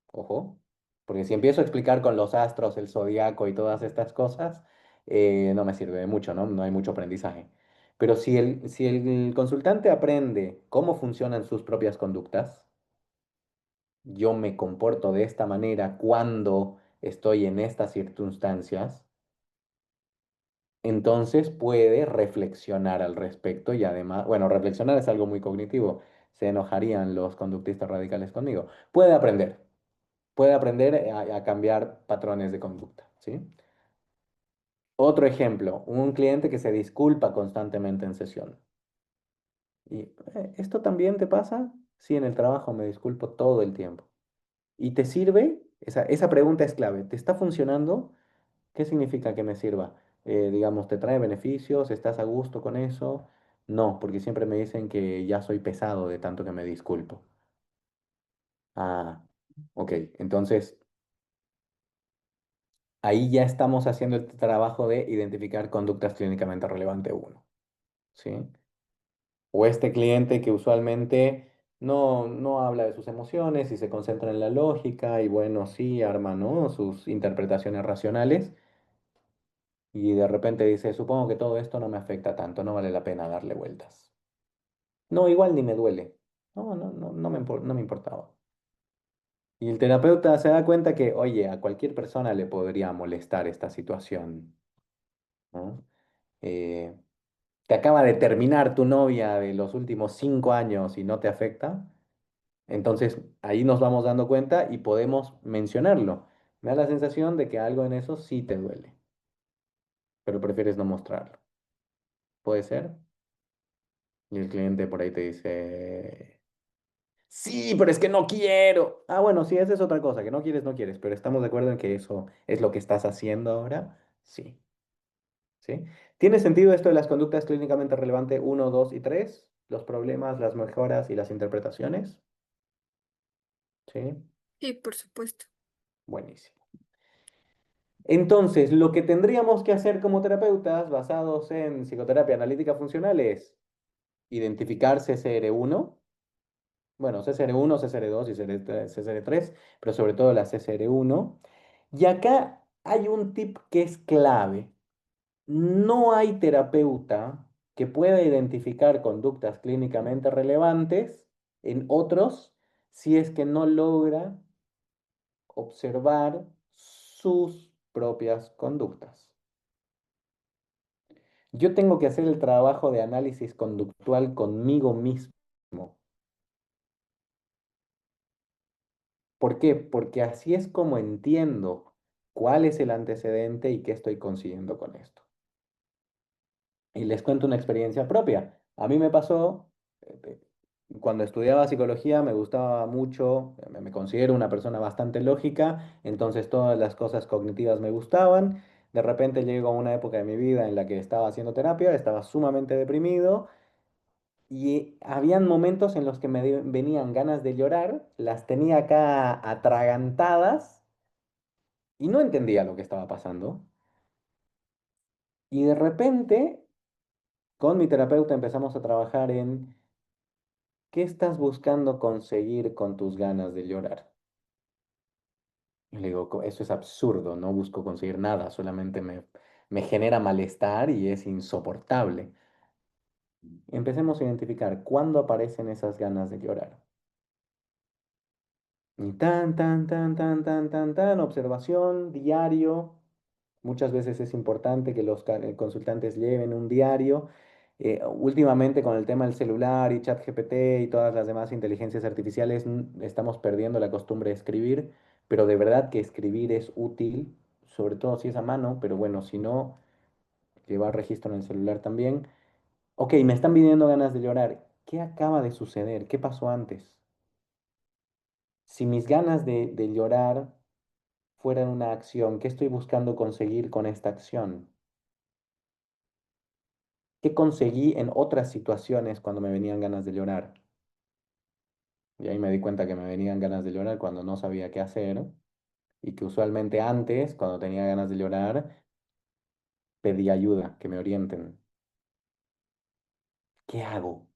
ojo, porque si empiezo a explicar con los astros, el zodiaco y todas estas cosas, no me sirve de mucho, ¿no? No hay mucho aprendizaje. Pero si el consultante aprende cómo funcionan sus propias conductas, yo me comporto de esta manera cuando estoy en estas circunstancias, entonces puede reflexionar al respecto y además, bueno, reflexionar es algo muy cognitivo, se enojarían los conductistas radicales conmigo. Puede aprender a cambiar patrones de conducta, ¿sí? Otro ejemplo, un cliente que se disculpa constantemente en sesión. ¿Y esto también te pasa? Sí, en el trabajo me disculpo todo el tiempo. ¿Y te sirve? Esa pregunta es clave. ¿Te está funcionando? ¿Qué significa que me sirva? Digamos, ¿te trae beneficios? ¿Estás a gusto con eso? No, porque siempre me dicen que ya soy pesado de tanto que me disculpo. Ah, ok. Entonces, ahí ya estamos haciendo el trabajo de identificar conductas clínicamente relevantes uno, ¿sí? O este cliente que usualmente no habla de sus emociones y se concentra en la lógica y bueno, sí, arma, ¿no? Sus interpretaciones racionales y de repente dice, supongo que todo esto no me afecta tanto, no vale la pena darle vueltas. No, igual ni me duele. No me importaba. Y el terapeuta se da cuenta que, oye, a cualquier persona le podría molestar esta situación, ¿no? Eh, Te acaba de terminar tu novia de los últimos 5 años y no te afecta. Entonces ahí nos vamos dando cuenta y podemos mencionarlo. Me da la sensación de que algo en eso sí te duele, pero prefieres no mostrarlo. ¿Puede ser? Y el cliente por ahí te dice, sí, pero es que no quiero. Ah, bueno, sí, esa es otra cosa, que no quieres, no quieres, pero estamos de acuerdo en que eso es lo que estás haciendo ahora. Sí, ¿sí? ¿Tiene sentido esto de las conductas clínicamente relevantes uno, 2 y 3? Los problemas, las mejoras y las interpretaciones. Sí, Sí, por supuesto. buenísimo. Entonces, lo que tendríamos que hacer como terapeutas basados en psicoterapia analítica funcional es identificar CCR1, bueno, CCR1, CCR2 y CCR3, pero sobre todo la CCR1. Y acá hay un tip que es clave. No hay terapeuta que pueda identificar conductas clínicamente relevantes en otros si es que no logra observar sus propias conductas. Yo tengo que hacer el trabajo de análisis conductual conmigo mismo. ¿Por qué? Porque así es como entiendo cuál es el antecedente y qué estoy consiguiendo con esto. Y les cuento una experiencia propia. A mí me pasó, cuando estudiaba psicología, me gustaba mucho, me considero una persona bastante lógica, entonces todas las cosas cognitivas me gustaban. De repente llegó una época de mi vida en la que estaba haciendo terapia, estaba sumamente deprimido y habían momentos en los que venían ganas de llorar, las tenía acá atragantadas y no entendía lo que estaba pasando. Y de repente, con mi terapeuta empezamos a trabajar en qué estás buscando conseguir con tus ganas de llorar. Y le digo, Eso es absurdo, no busco conseguir nada, solamente me genera malestar y es insoportable." Empecemos a identificar cuándo aparecen esas ganas de llorar. Y observación, diario. Muchas veces es importante que los consultantes lleven un diario. Últimamente con el tema del celular y ChatGPT y todas las demás inteligencias artificiales, estamos perdiendo la costumbre de escribir, pero de verdad que escribir es útil, sobre todo si es a mano, pero bueno, si no, llevar registro en el celular también. Ok, me están viniendo ganas de llorar. ¿Qué acaba de suceder? ¿Qué pasó antes? Si mis ganas de llorar fueran una acción, ¿qué estoy buscando conseguir con esta acción? ¿Qué conseguí en otras situaciones cuando me venían ganas de llorar? Y ahí me di cuenta que me venían ganas de llorar cuando no sabía qué hacer y que usualmente antes, cuando tenía ganas de llorar, pedí ayuda, que me orienten. ¿Qué hago?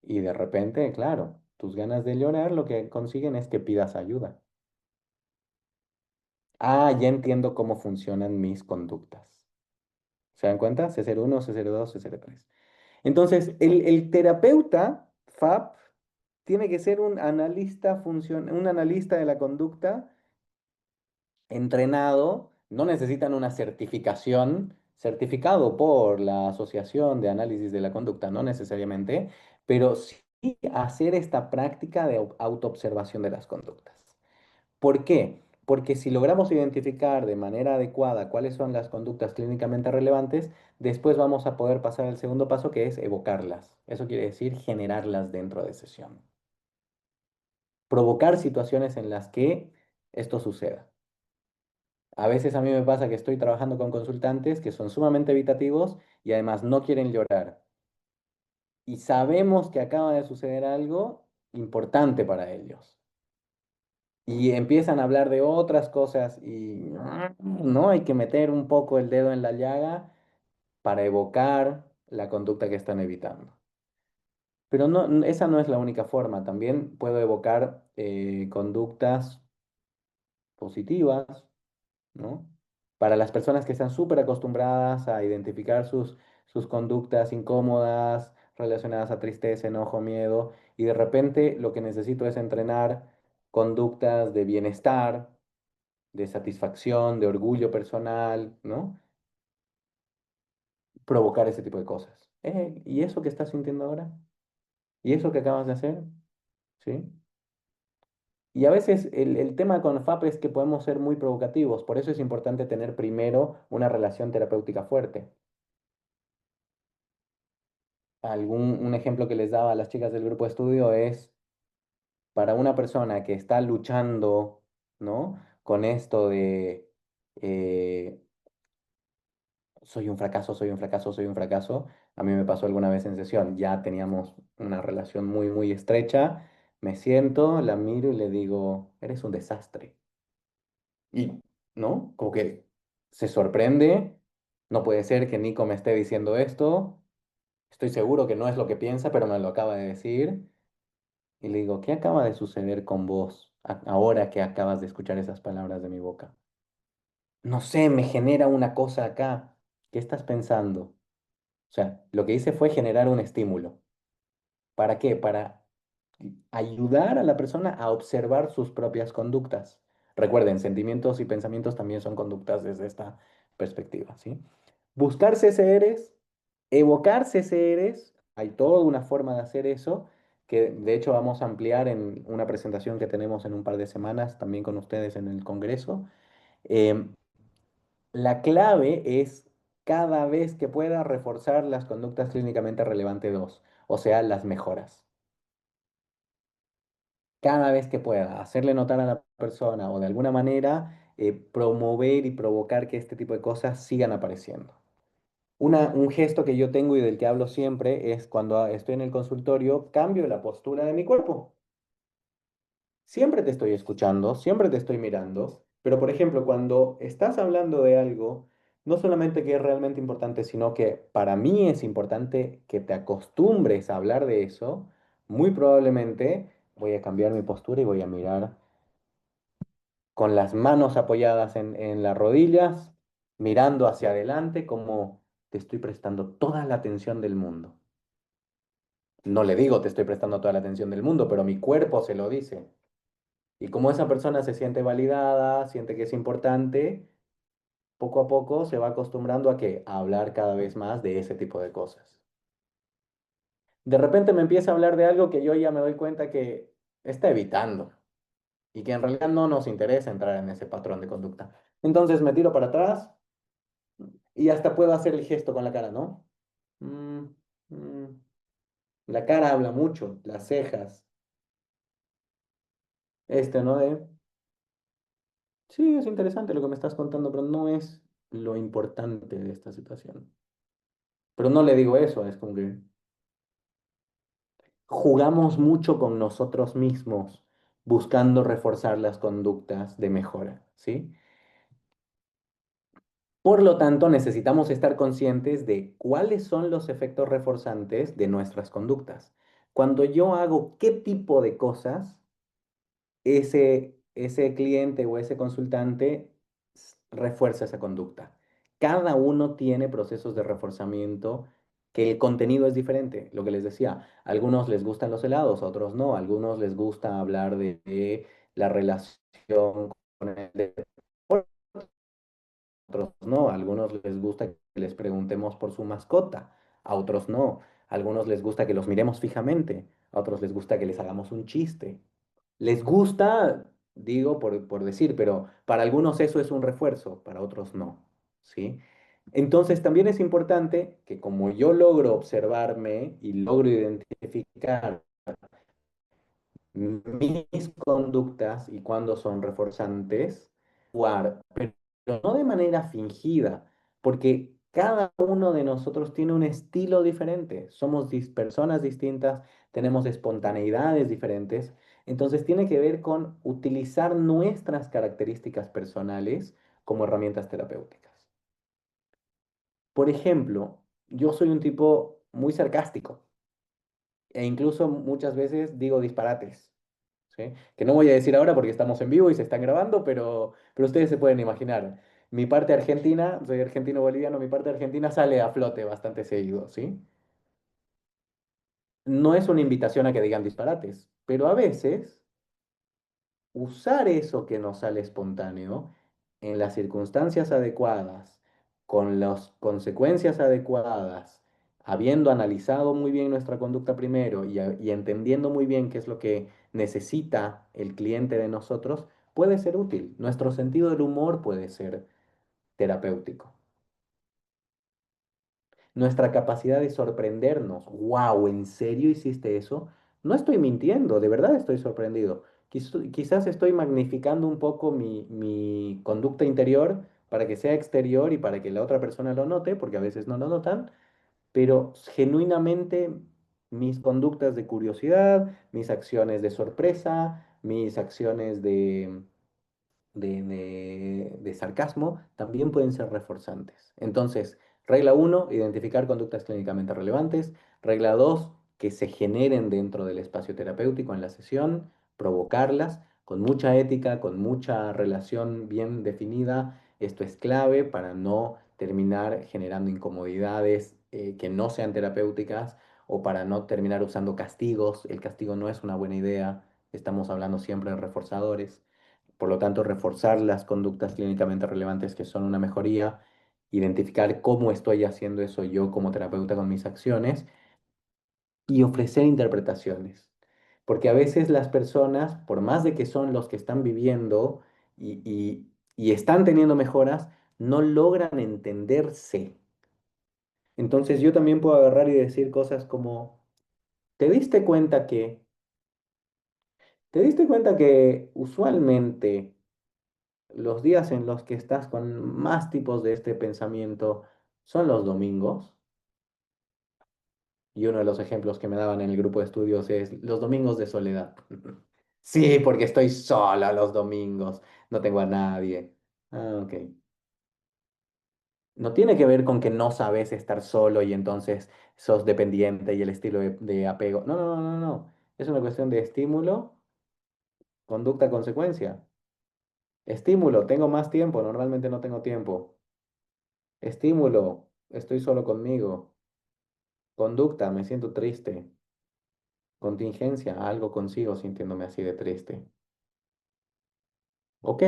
Y de repente, claro, tus ganas de llorar lo que consiguen es que pidas ayuda. Ah, ya entiendo cómo funcionan mis conductas. ¿Se dan cuenta? C01, C02, C03. Entonces, el terapeuta FAP tiene que ser un analista de la conducta entrenado, no necesitan una certificación, certificado por la Asociación de Análisis de la Conducta, no necesariamente, pero sí hacer esta práctica de autoobservación de las conductas. ¿Por qué? Porque si logramos identificar de manera adecuada cuáles son las conductas clínicamente relevantes, después vamos a poder pasar al segundo paso, que es evocarlas. Eso quiere decir generarlas dentro de sesión. Provocar situaciones en las que esto suceda. A veces a mí me pasa que estoy trabajando con consultantes que son sumamente evitativos y además no quieren llorar. Y sabemos que acaba de suceder algo importante para ellos. Y empiezan a hablar de otras cosas y no hay que meter un poco el dedo en la llaga para evocar la conducta que están evitando. Pero no, esa no es la única forma. También puedo evocar conductas positivas, ¿no? Para las personas que están súper acostumbradas a identificar sus conductas incómodas relacionadas a tristeza, enojo, miedo, y de repente lo que necesito es entrenar conductas de bienestar, de satisfacción, de orgullo personal, ¿no? Provocar ese tipo de cosas. ¿Y eso que estás sintiendo ahora? ¿Y eso que acabas de hacer? ¿Sí? Y a veces el tema con FAP es que podemos ser muy provocativos, por eso es importante tener primero una relación terapéutica fuerte. Un ejemplo que les daba a las chicas del grupo de estudio es para una persona que está luchando, ¿no? Con esto de eh, soy un fracaso, soy un fracaso, soy un fracaso. A mí me pasó alguna vez en sesión, ya teníamos una relación muy, muy estrecha. Me siento, la miro y le digo, eres un desastre. Y, ¿no? Como que se sorprende, no puede ser que Nico me esté diciendo esto. Estoy seguro que no es lo que piensa, pero me lo acaba de decir. Y le digo, ¿qué acaba de suceder con vos ahora que acabas de escuchar esas palabras de mi boca? No sé, me genera una cosa acá. ¿Qué estás pensando? O sea, lo que hice fue generar un estímulo. ¿Para qué? Para ayudar a la persona a observar sus propias conductas. Recuerden, sentimientos y pensamientos también son conductas desde esta perspectiva, ¿sí? Buscar CCRs, evocar CCRs, hay toda una forma de hacer eso, que de hecho vamos a ampliar en una presentación que tenemos en un par de semanas también con ustedes en el Congreso. Em, la clave es cada vez que pueda reforzar las conductas clínicamente relevantes 2, o sea, las mejoras. Cada vez que pueda, hacerle notar a la persona o de alguna manera promover y provocar que este tipo de cosas sigan apareciendo. Un gesto que yo tengo y del que hablo siempre es cuando estoy en el consultorio, cambio la postura de mi cuerpo. Siempre te estoy escuchando, siempre te estoy mirando, pero por ejemplo, cuando estás hablando de algo, no solamente que es realmente importante, sino que para mí es importante que te acostumbres a hablar de eso, muy probablemente voy a cambiar mi postura y voy a mirar con las manos apoyadas en las rodillas, mirando hacia adelante como te estoy prestando toda la atención del mundo. No le digo te estoy prestando toda la atención del mundo, pero mi cuerpo se lo dice. Y como esa persona se siente validada, siente que es importante, poco a poco se va acostumbrando a que a hablar cada vez más de ese tipo de cosas. De repente me empieza a hablar de algo que yo ya me doy cuenta que está evitando y que en realidad no nos interesa entrar en ese patrón de conducta. Entonces me tiro para atrás y hasta puedo hacer el gesto con la cara, ¿no? Mm, mm. La cara habla mucho, las cejas, ¿no? Sí, es interesante lo que me estás contando, pero no es lo importante de esta situación. Pero no le digo eso, es como que jugamos mucho con nosotros mismos buscando reforzar las conductas de mejora, ¿sí? Por lo tanto, necesitamos estar conscientes de cuáles son los efectos reforzantes de nuestras conductas. Cuando yo hago qué tipo de cosas, ese cliente o ese consultante refuerza esa conducta. Cada uno tiene procesos de reforzamiento que el contenido es diferente. Lo que les decía, a algunos les gustan los helados, a otros no. A algunos les gusta hablar de la relación con el deporte, otros no. A algunos les gusta que les preguntemos por su mascota, a otros no. A algunos les gusta que los miremos fijamente, a otros les gusta que les hagamos un chiste. Les gusta, digo por decir, pero para algunos eso es un refuerzo, para otros no, ¿sí? Entonces también es importante que como yo logro observarme y logro identificar mis conductas y cuándo son reforzantes, actuar, pero no de manera fingida, porque cada uno de nosotros tiene un estilo diferente, somos personas distintas, tenemos espontaneidades diferentes, entonces tiene que ver con utilizar nuestras características personales como herramientas terapéuticas. Por ejemplo, yo soy un tipo muy sarcástico e incluso muchas veces digo disparates. ¿Sí? Que no voy a decir ahora porque estamos en vivo y se están grabando, pero ustedes se pueden imaginar. Mi parte argentina, soy argentino-boliviano, mi parte argentina sale a flote bastante seguido, ¿sí? No es una invitación a que digan disparates, pero a veces usar eso que nos sale espontáneo en las circunstancias adecuadas, con las consecuencias adecuadas, habiendo analizado muy bien nuestra conducta primero y entendiendo muy bien qué es lo que necesita el cliente de nosotros, puede ser útil. Nuestro sentido del humor puede ser terapéutico. Nuestra capacidad de sorprendernos. Wow, ¿en serio hiciste eso? No estoy mintiendo, de verdad estoy sorprendido. Quizás estoy magnificando un poco mi conducta interior para que sea exterior y para que la otra persona lo note, porque a veces no lo notan, pero genuinamente mis conductas de curiosidad, mis acciones de sorpresa, mis acciones de sarcasmo también pueden ser reforzantes. Entonces, regla uno, identificar conductas clínicamente relevantes. Regla 2, que se generen dentro del espacio terapéutico en la sesión, provocarlas con mucha ética, con mucha relación bien definida. Esto es clave para no terminar generando incomodidades que no sean terapéuticas o para no terminar usando castigos. El castigo no es una buena idea. Estamos hablando siempre de reforzadores. Por lo tanto, reforzar las conductas clínicamente relevantes que son una mejoría, identificar cómo estoy haciendo eso yo como terapeuta con mis acciones y ofrecer interpretaciones. Porque a veces las personas, por más de que son los que están viviendo y están teniendo mejoras, no logran entenderse. Entonces yo también puedo agarrar y decir cosas como, ¿te diste cuenta que, ¿te diste cuenta que usualmente los días en los que estás con más tipos de este pensamiento son los domingos? Y uno de los ejemplos que me daban en el grupo de estudios es los domingos de soledad. Sí, porque estoy sola los domingos, no tengo a nadie. Ah, ok. No tiene que ver con que no sabes estar solo y entonces sos dependiente y el estilo de apego. No, no, no, no, no. Es una cuestión de estímulo, conducta, consecuencia. Estímulo, tengo más tiempo, normalmente no tengo tiempo. Estímulo, estoy solo conmigo. Conducta, me siento triste. Contingencia, algo consigo sintiéndome así de triste. Ok,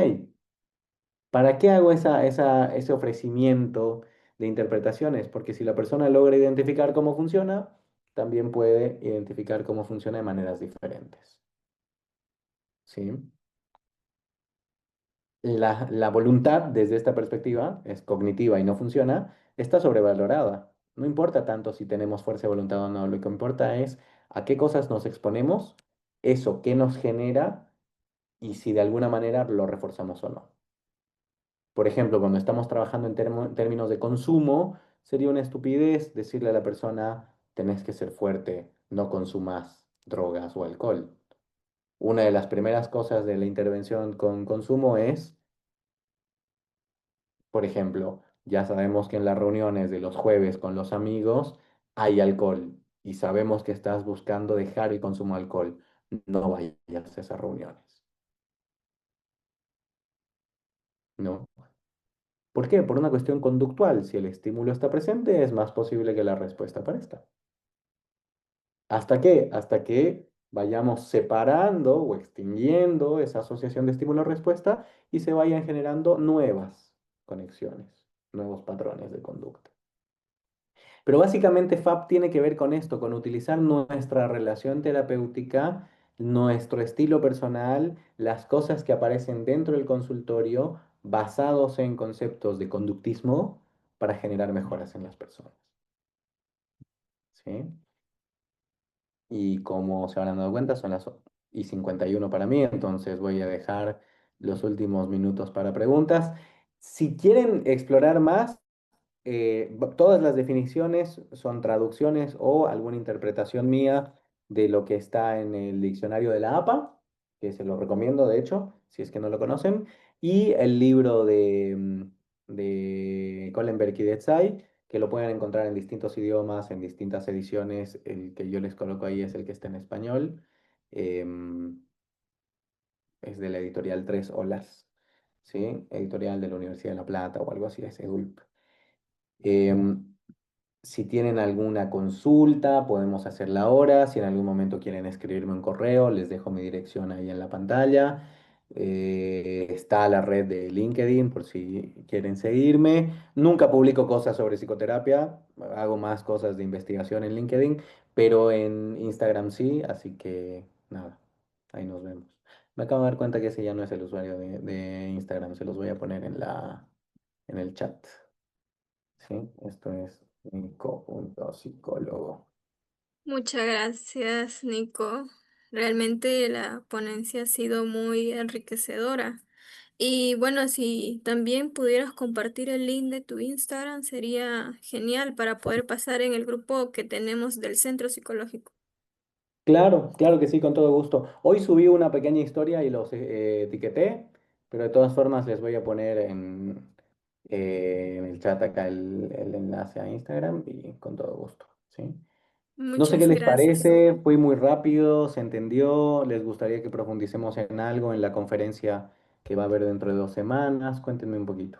¿para qué hago ese ofrecimiento de interpretaciones? Porque si la persona logra identificar cómo funciona, también puede identificar cómo funciona de maneras diferentes. ¿Sí? La voluntad, desde esta perspectiva, es cognitiva y no funciona, está sobrevalorada. No importa tanto si tenemos fuerza de voluntad o no, lo que importa es a qué cosas nos exponemos, eso qué nos genera y si de alguna manera lo reforzamos o no. Por ejemplo, cuando estamos trabajando en términos de consumo, sería una estupidez decirle a la persona, tenés que ser fuerte, no consumas drogas o alcohol. Una de las primeras cosas de la intervención con consumo es, por ejemplo, Ya sabemos que en las reuniones de los jueves con los amigos hay alcohol y sabemos que estás buscando dejar el consumo de alcohol. No vayas a esas reuniones, ¿no? ¿Por qué? Por una cuestión conductual. Si el estímulo está presente, es más posible que la respuesta aparezca. ¿Hasta qué? Hasta que vayamos separando o extinguiendo esa asociación de estímulo-respuesta y se vayan generando nuevas conexiones, nuevos patrones de conducta. Pero básicamente FAP tiene que ver con esto, con utilizar nuestra relación terapéutica, nuestro estilo personal, las cosas que aparecen dentro del consultorio basados en conceptos de conductismo para generar mejoras en las personas. ¿Sí? Y como se habrán dado cuenta, son las y 51 para mí, entonces voy a dejar los últimos minutos para preguntas. Si quieren explorar más, todas las definiciones son traducciones o alguna interpretación mía de lo que está en el diccionario de la APA, que se lo recomiendo, de hecho, si es que no lo conocen, y el libro de Kohlenberg y Detsai, que lo pueden encontrar en distintos idiomas, en distintas ediciones. El que yo les coloco ahí es el que está en español. em, es de la editorial Tres Olas, ¿sí? Editorial de la Universidad de La Plata o algo así, es EDULP. Em, si tienen alguna consulta, podemos hacerla ahora. Si en algún momento quieren escribirme un correo, les dejo mi dirección ahí en la pantalla. Está la red de LinkedIn por si quieren seguirme. Nunca publico cosas sobre psicoterapia, hago más cosas de investigación en LinkedIn, pero en Instagram sí, así que nada, ahí nos vemos. Me acabo de dar cuenta que ese ya no es el usuario de Instagram, se los voy a poner en el chat. Sí, esto es Nico.psicólogo. Muchas gracias, Nico. Realmente la ponencia ha sido muy enriquecedora. Y bueno, si también pudieras compartir el link de tu Instagram, sería genial para poder pasar en el grupo que tenemos del centro psicológico. Claro, claro que sí, con todo gusto. Hoy subí una pequeña historia y los etiqueté, pero de todas formas les voy a poner en el chat acá el enlace a Instagram y con todo gusto, ¿sí? No sé qué Muchas les gracias. parece, fue muy rápido, se entendió, les gustaría que profundicemos en algo en la conferencia que va a haber dentro de 2 semanas, cuéntenme un poquito.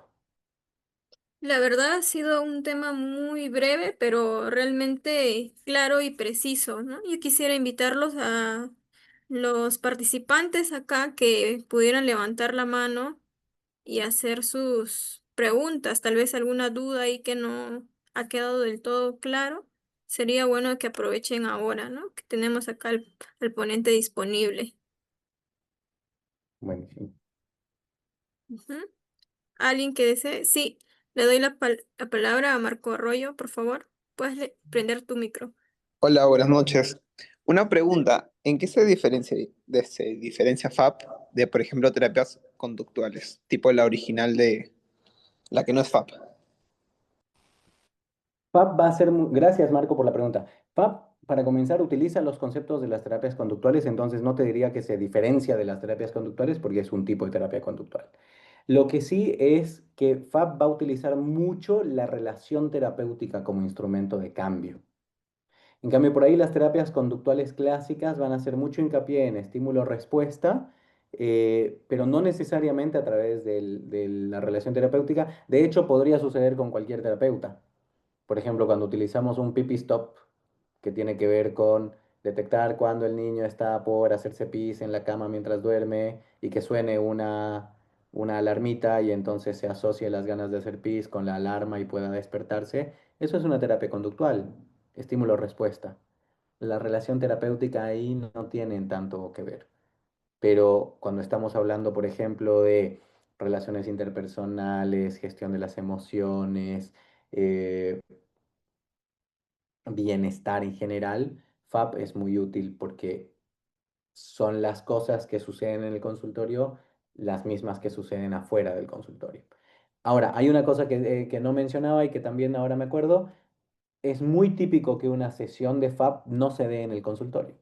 La verdad ha sido un tema muy breve, pero realmente claro y preciso, ¿no? Yo quisiera invitarlos a los participantes acá que pudieran levantar la mano y hacer sus preguntas, tal vez alguna duda ahí que no ha quedado del todo claro. Sería bueno que aprovechen ahora, ¿no? Que tenemos acá el ponente disponible. Buenísimo. Ujú. ¿Alguien que desee? Sí, le doy la palabra a Marco Arroyo, por favor. Puedes prender tu micro. Hola, buenas noches. Una pregunta, ¿en qué se diferencia FAP de, por ejemplo, terapias conductuales, tipo la original de la que no es FAP? FAP va a ser, gracias Marco por la pregunta. FAP, para comenzar, utiliza los conceptos de las terapias conductuales, entonces no te diría que se diferencia de las terapias conductuales porque es un tipo de terapia conductual. Lo que sí es que FAP va a utilizar mucho la relación terapéutica como instrumento de cambio. En cambio, por ahí las terapias conductuales clásicas van a hacer mucho hincapié en estímulo-respuesta, pero no necesariamente a través de la relación terapéutica. De hecho, podría suceder con cualquier terapeuta. Por ejemplo, cuando utilizamos un pipi stop, que tiene que ver con detectar cuando el niño está por hacerse pis en la cama mientras duerme y que suene una alarmita y entonces se asocie las ganas de hacer pis con la alarma y pueda despertarse. Eso es una terapia conductual, estímulo-respuesta. La relación terapéutica ahí no tienen tanto que ver. Pero cuando estamos hablando, por ejemplo, de relaciones interpersonales, gestión de las emociones, eh, bienestar en general, FAP es muy útil porque son las cosas que suceden en el consultorio las mismas que suceden afuera del consultorio. Ahora, hay una cosa que no mencionaba y que también ahora me acuerdo, es muy típico que una sesión de FAP no se dé en el consultorio.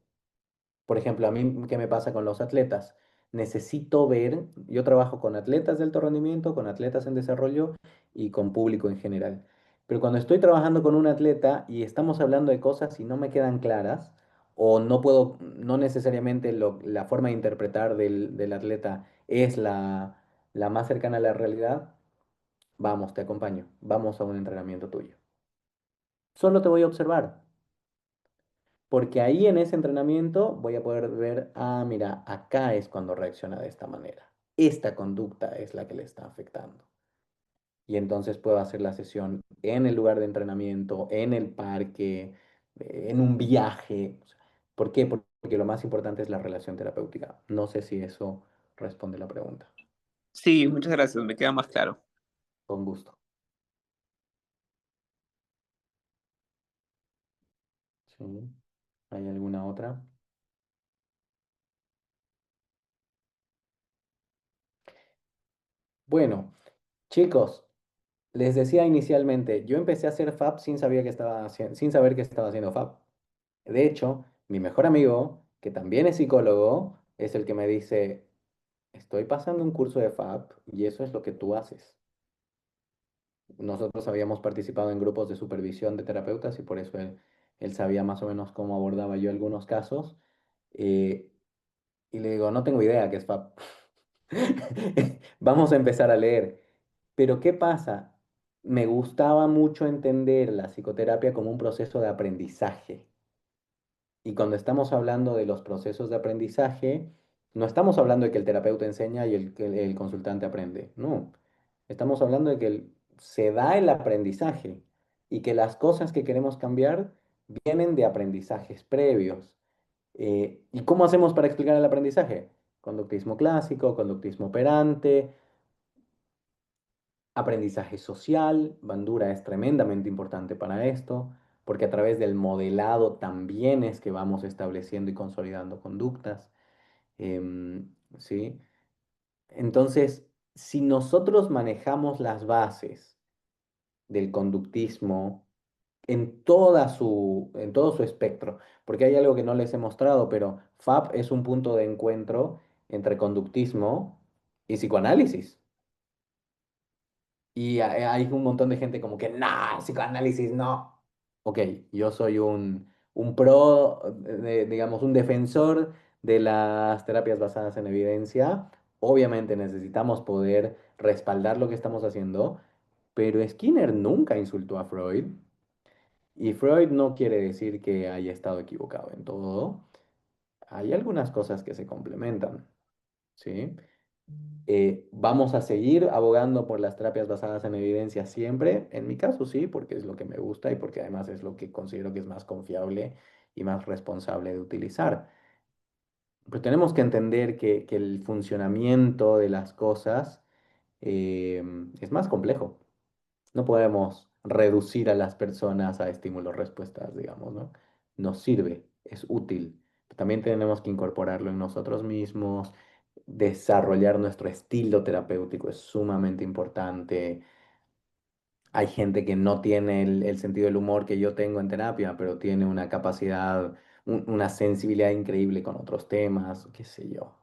Por ejemplo, a mí, ¿qué me pasa con los atletas? necesito ver, yo trabajo con atletas de alto rendimiento, con atletas en desarrollo y con público en general. Pero cuando estoy trabajando con un atleta y estamos hablando de cosas y no me quedan claras, o no puedo, no necesariamente la forma de interpretar del atleta es la más cercana a la realidad, vamos, te acompaño, vamos a un entrenamiento tuyo. Solo te voy a observar, porque ahí en ese entrenamiento voy a poder ver, ah, mira, acá es cuando reacciona de esta manera. Esta conducta es la que le está afectando. Y entonces puedo hacer la sesión en el lugar de entrenamiento, en el parque, en un viaje. ¿Por qué? Porque lo más importante es la relación terapéutica. No sé si eso responde la pregunta. Sí, muchas gracias, me queda más claro. Con gusto. ¿Sí? ¿Hay alguna otra? Bueno, chicos, les decía inicialmente, yo empecé a hacer FAP sin saber que estaba haciendo FAP. De hecho, mi mejor amigo, que también es psicólogo, es el que me dice, estoy pasando un curso de FAP y eso es lo que tú haces. Nosotros habíamos participado en grupos de supervisión de terapeutas y por eso él sabía más o menos cómo abordaba yo algunos casos. eh, y le digo, no tengo idea qué es FAP. Vamos a empezar a leer. Pero ¿qué pasa? Me gustaba mucho entender la psicoterapia como un proceso de aprendizaje. Y cuando estamos hablando de los procesos de aprendizaje, no estamos hablando de que el terapeuta enseña y que el consultante aprende. No, estamos hablando de que se da el aprendizaje y que las cosas que queremos cambiar vienen de aprendizajes previos. ¿Y cómo hacemos para explicar el aprendizaje? Conductismo clásico, conductismo operante, aprendizaje social. Bandura es tremendamente importante para esto, porque a través del modelado también es que vamos estableciendo y consolidando conductas. ¿Sí? Entonces, si nosotros manejamos las bases del conductismo en todo su espectro, porque hay algo que no les he mostrado, pero FAP es un punto de encuentro entre conductismo y psicoanálisis. Y hay un montón de gente como que, no, psicoanálisis, no. Ok, yo soy un pro, digamos, un defensor de las terapias basadas en evidencia. Obviamente necesitamos poder respaldar lo que estamos haciendo, pero Skinner nunca insultó a Freud. Y Freud no quiere decir que haya estado equivocado en todo. Hay algunas cosas que se complementan, ¿sí? ¿Vamos a seguir abogando por las terapias basadas en evidencia siempre? En mi caso sí, porque es lo que me gusta y porque además es lo que considero que es más confiable y más responsable de utilizar. Pero tenemos que entender que el funcionamiento de las cosas eh, es más complejo. No podemos reducir a las personas a estímulos-respuestas, digamos, ¿no? Nos sirve, es útil. También tenemos que incorporarlo en nosotros mismos, desarrollar nuestro estilo terapéutico es sumamente importante. Hay gente que no tiene el sentido del humor que yo tengo en terapia, pero tiene una capacidad, una sensibilidad increíble con otros temas, qué sé yo.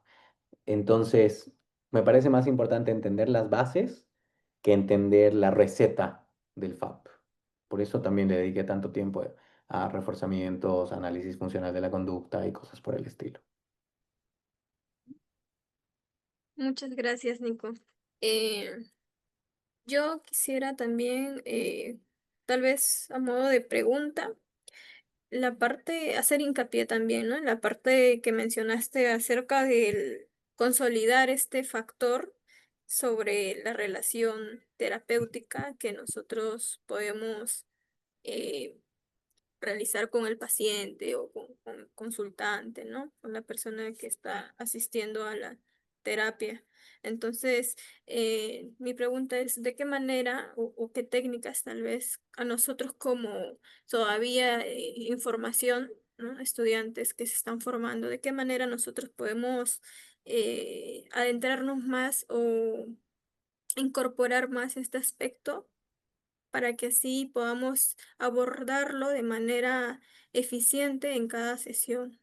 Entonces, me parece más importante entender las bases que entender la receta del FAP. Por eso también le dediqué tanto tiempo a reforzamientos, análisis funcional de la conducta y cosas por el estilo. Muchas gracias, Nico. Eh, yo quisiera también, tal vez a modo de pregunta, la parte, hacer hincapié también, ¿no? En la parte que mencionaste acerca del consolidar este factor sobre la relación terapéutica que nosotros podemos eh, realizar con el paciente o con el consultante, ¿no? Con la persona que está asistiendo a la terapia. Entonces, mi pregunta es, ¿de qué manera o qué técnicas tal vez a nosotros como todavía información, ¿no? Estudiantes que se están formando, ¿de qué manera nosotros podemos adentrarnos más o incorporar más este aspecto para que así podamos abordarlo de manera eficiente en cada sesión?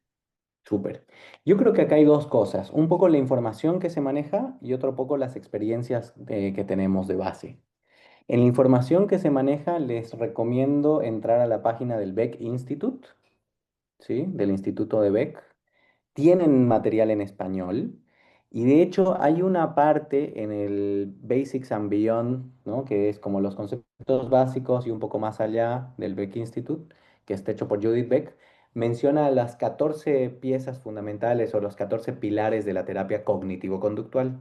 Súper. Yo creo que acá hay dos cosas, un poco la información que se maneja y otro poco las experiencias que tenemos de base. En la información que se maneja, les recomiendo entrar a la página del Beck Institute, ¿sí? Del Instituto de Beck. Tienen material en español y de hecho hay una parte en el Basics and Beyond, ¿no? Que es como los conceptos básicos y un poco más allá del Beck Institute, que está hecho por Judith Beck, menciona las 14 piezas fundamentales o los 14 pilares de la terapia cognitivo-conductual.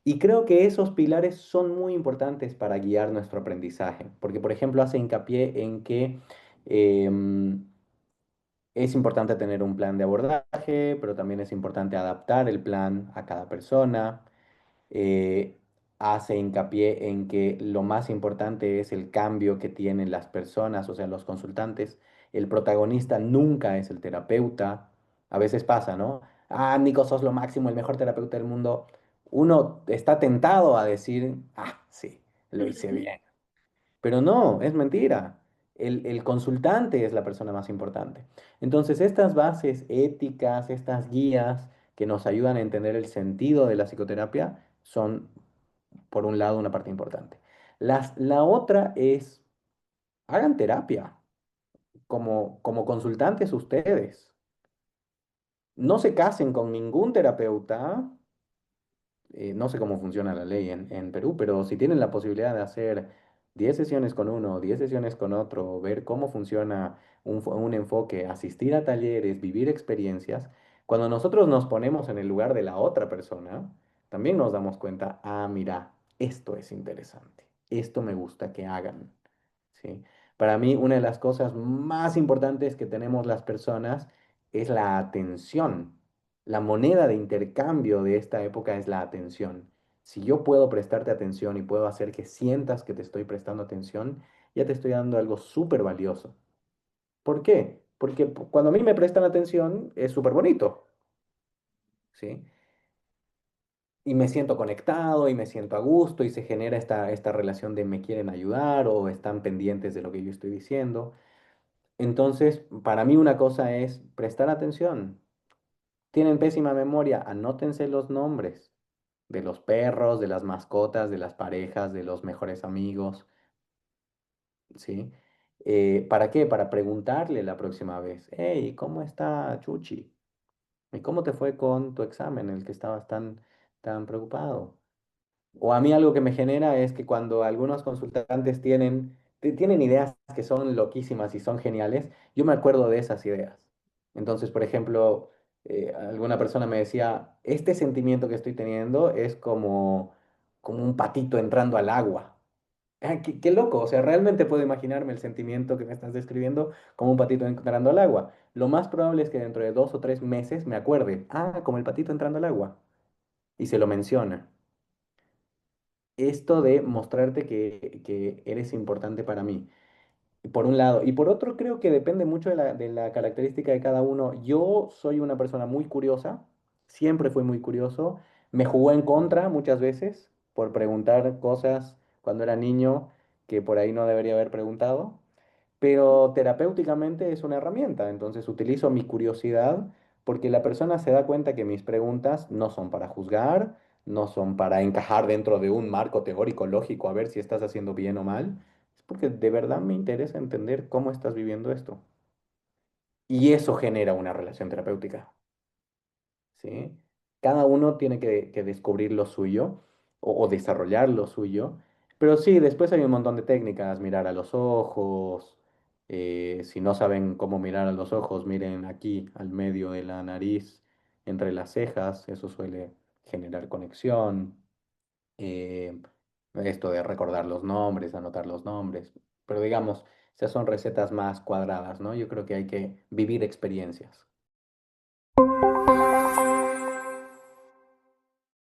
Y creo que esos pilares son muy importantes para guiar nuestro aprendizaje, porque por ejemplo hace hincapié en que em, es importante tener un plan de abordaje, pero también es importante adaptar el plan a cada persona. Eh, Hace hincapié en que lo más importante es el cambio que tienen las personas, o sea, los consultantes. El protagonista nunca es el terapeuta. A veces pasa, ¿no? Ah, Nico, sos lo máximo, el mejor terapeuta del mundo. Uno está tentado a decir, ah, sí, lo hice bien. Pero no, es mentira. El consultante es la persona más importante. Entonces, estas bases éticas, estas guías que nos ayudan a entender el sentido de la psicoterapia son, por un lado, una parte importante. La otra es, hagan terapia como consultantes ustedes. No se casen con ningún terapeuta. No sé cómo funciona la ley en Perú, pero si tienen la posibilidad de hacer 10 sesiones con uno, 10 sesiones con otro, ver cómo funciona un enfoque, asistir a talleres, vivir experiencias, cuando nosotros nos ponemos en el lugar de la otra persona, también nos damos cuenta, ah, mira, esto es interesante, esto me gusta que hagan. ¿Sí? Para mí, una de las cosas más importantes que tenemos las personas es la atención. La moneda de intercambio de esta época es la atención. Si yo puedo prestarte atención y puedo hacer que sientas que te estoy prestando atención, ya te estoy dando algo súper valioso. ¿Por qué? Porque cuando a mí me prestan atención es súper bonito, ¿sí? Y me siento conectado y me siento a gusto y se genera esta relación de me quieren ayudar o están pendientes de lo que yo estoy diciendo. Entonces, para mí una cosa es prestar atención. Tienen pésima memoria, anótense los nombres de los perros, de las mascotas, de las parejas, de los mejores amigos, ¿sí? ¿Para qué? Para preguntarle la próxima vez, hey, ¿cómo está Chuchi? ¿Y cómo te fue con tu examen, en el que estabas tan preocupado? O a mí algo que me genera es que cuando algunos consultantes tienen ideas que son loquísimas y son geniales, yo me acuerdo de esas ideas. Entonces, por ejemplo, alguna persona me decía, este sentimiento que estoy teniendo es como un patito entrando al agua. Ah, qué loco, o sea, realmente puedo imaginarme el sentimiento que me estás describiendo como un patito entrando al agua. Lo más probable es que dentro de 2 o 3 meses me acuerde, ah, como el patito entrando al agua, y se lo menciona esto de mostrarte que eres importante para mí, por un lado. Y por otro, creo que depende mucho de la característica de cada uno. Yo soy una persona muy curiosa, siempre fui muy curioso. Me jugó en contra muchas veces por preguntar cosas cuando era niño que por ahí no debería haber preguntado, pero terapéuticamente es una herramienta, entonces utilizo mi curiosidad porque la persona se da cuenta que mis preguntas no son para juzgar, no son para encajar dentro de un marco teórico lógico a ver si estás haciendo bien o mal, es porque de verdad me interesa entender cómo estás viviendo esto. Y eso genera una relación terapéutica. ¿Sí? Cada uno tiene que descubrir lo suyo o desarrollar lo suyo, pero sí, después hay un montón de técnicas, mirar a los ojos, si no saben cómo mirar a los ojos, miren aquí al medio de la nariz, entre las cejas, eso suele generar conexión, eh, esto de recordar los nombres, anotar los nombres, pero digamos, esas son recetas más cuadradas, ¿no? Yo creo que hay que vivir experiencias.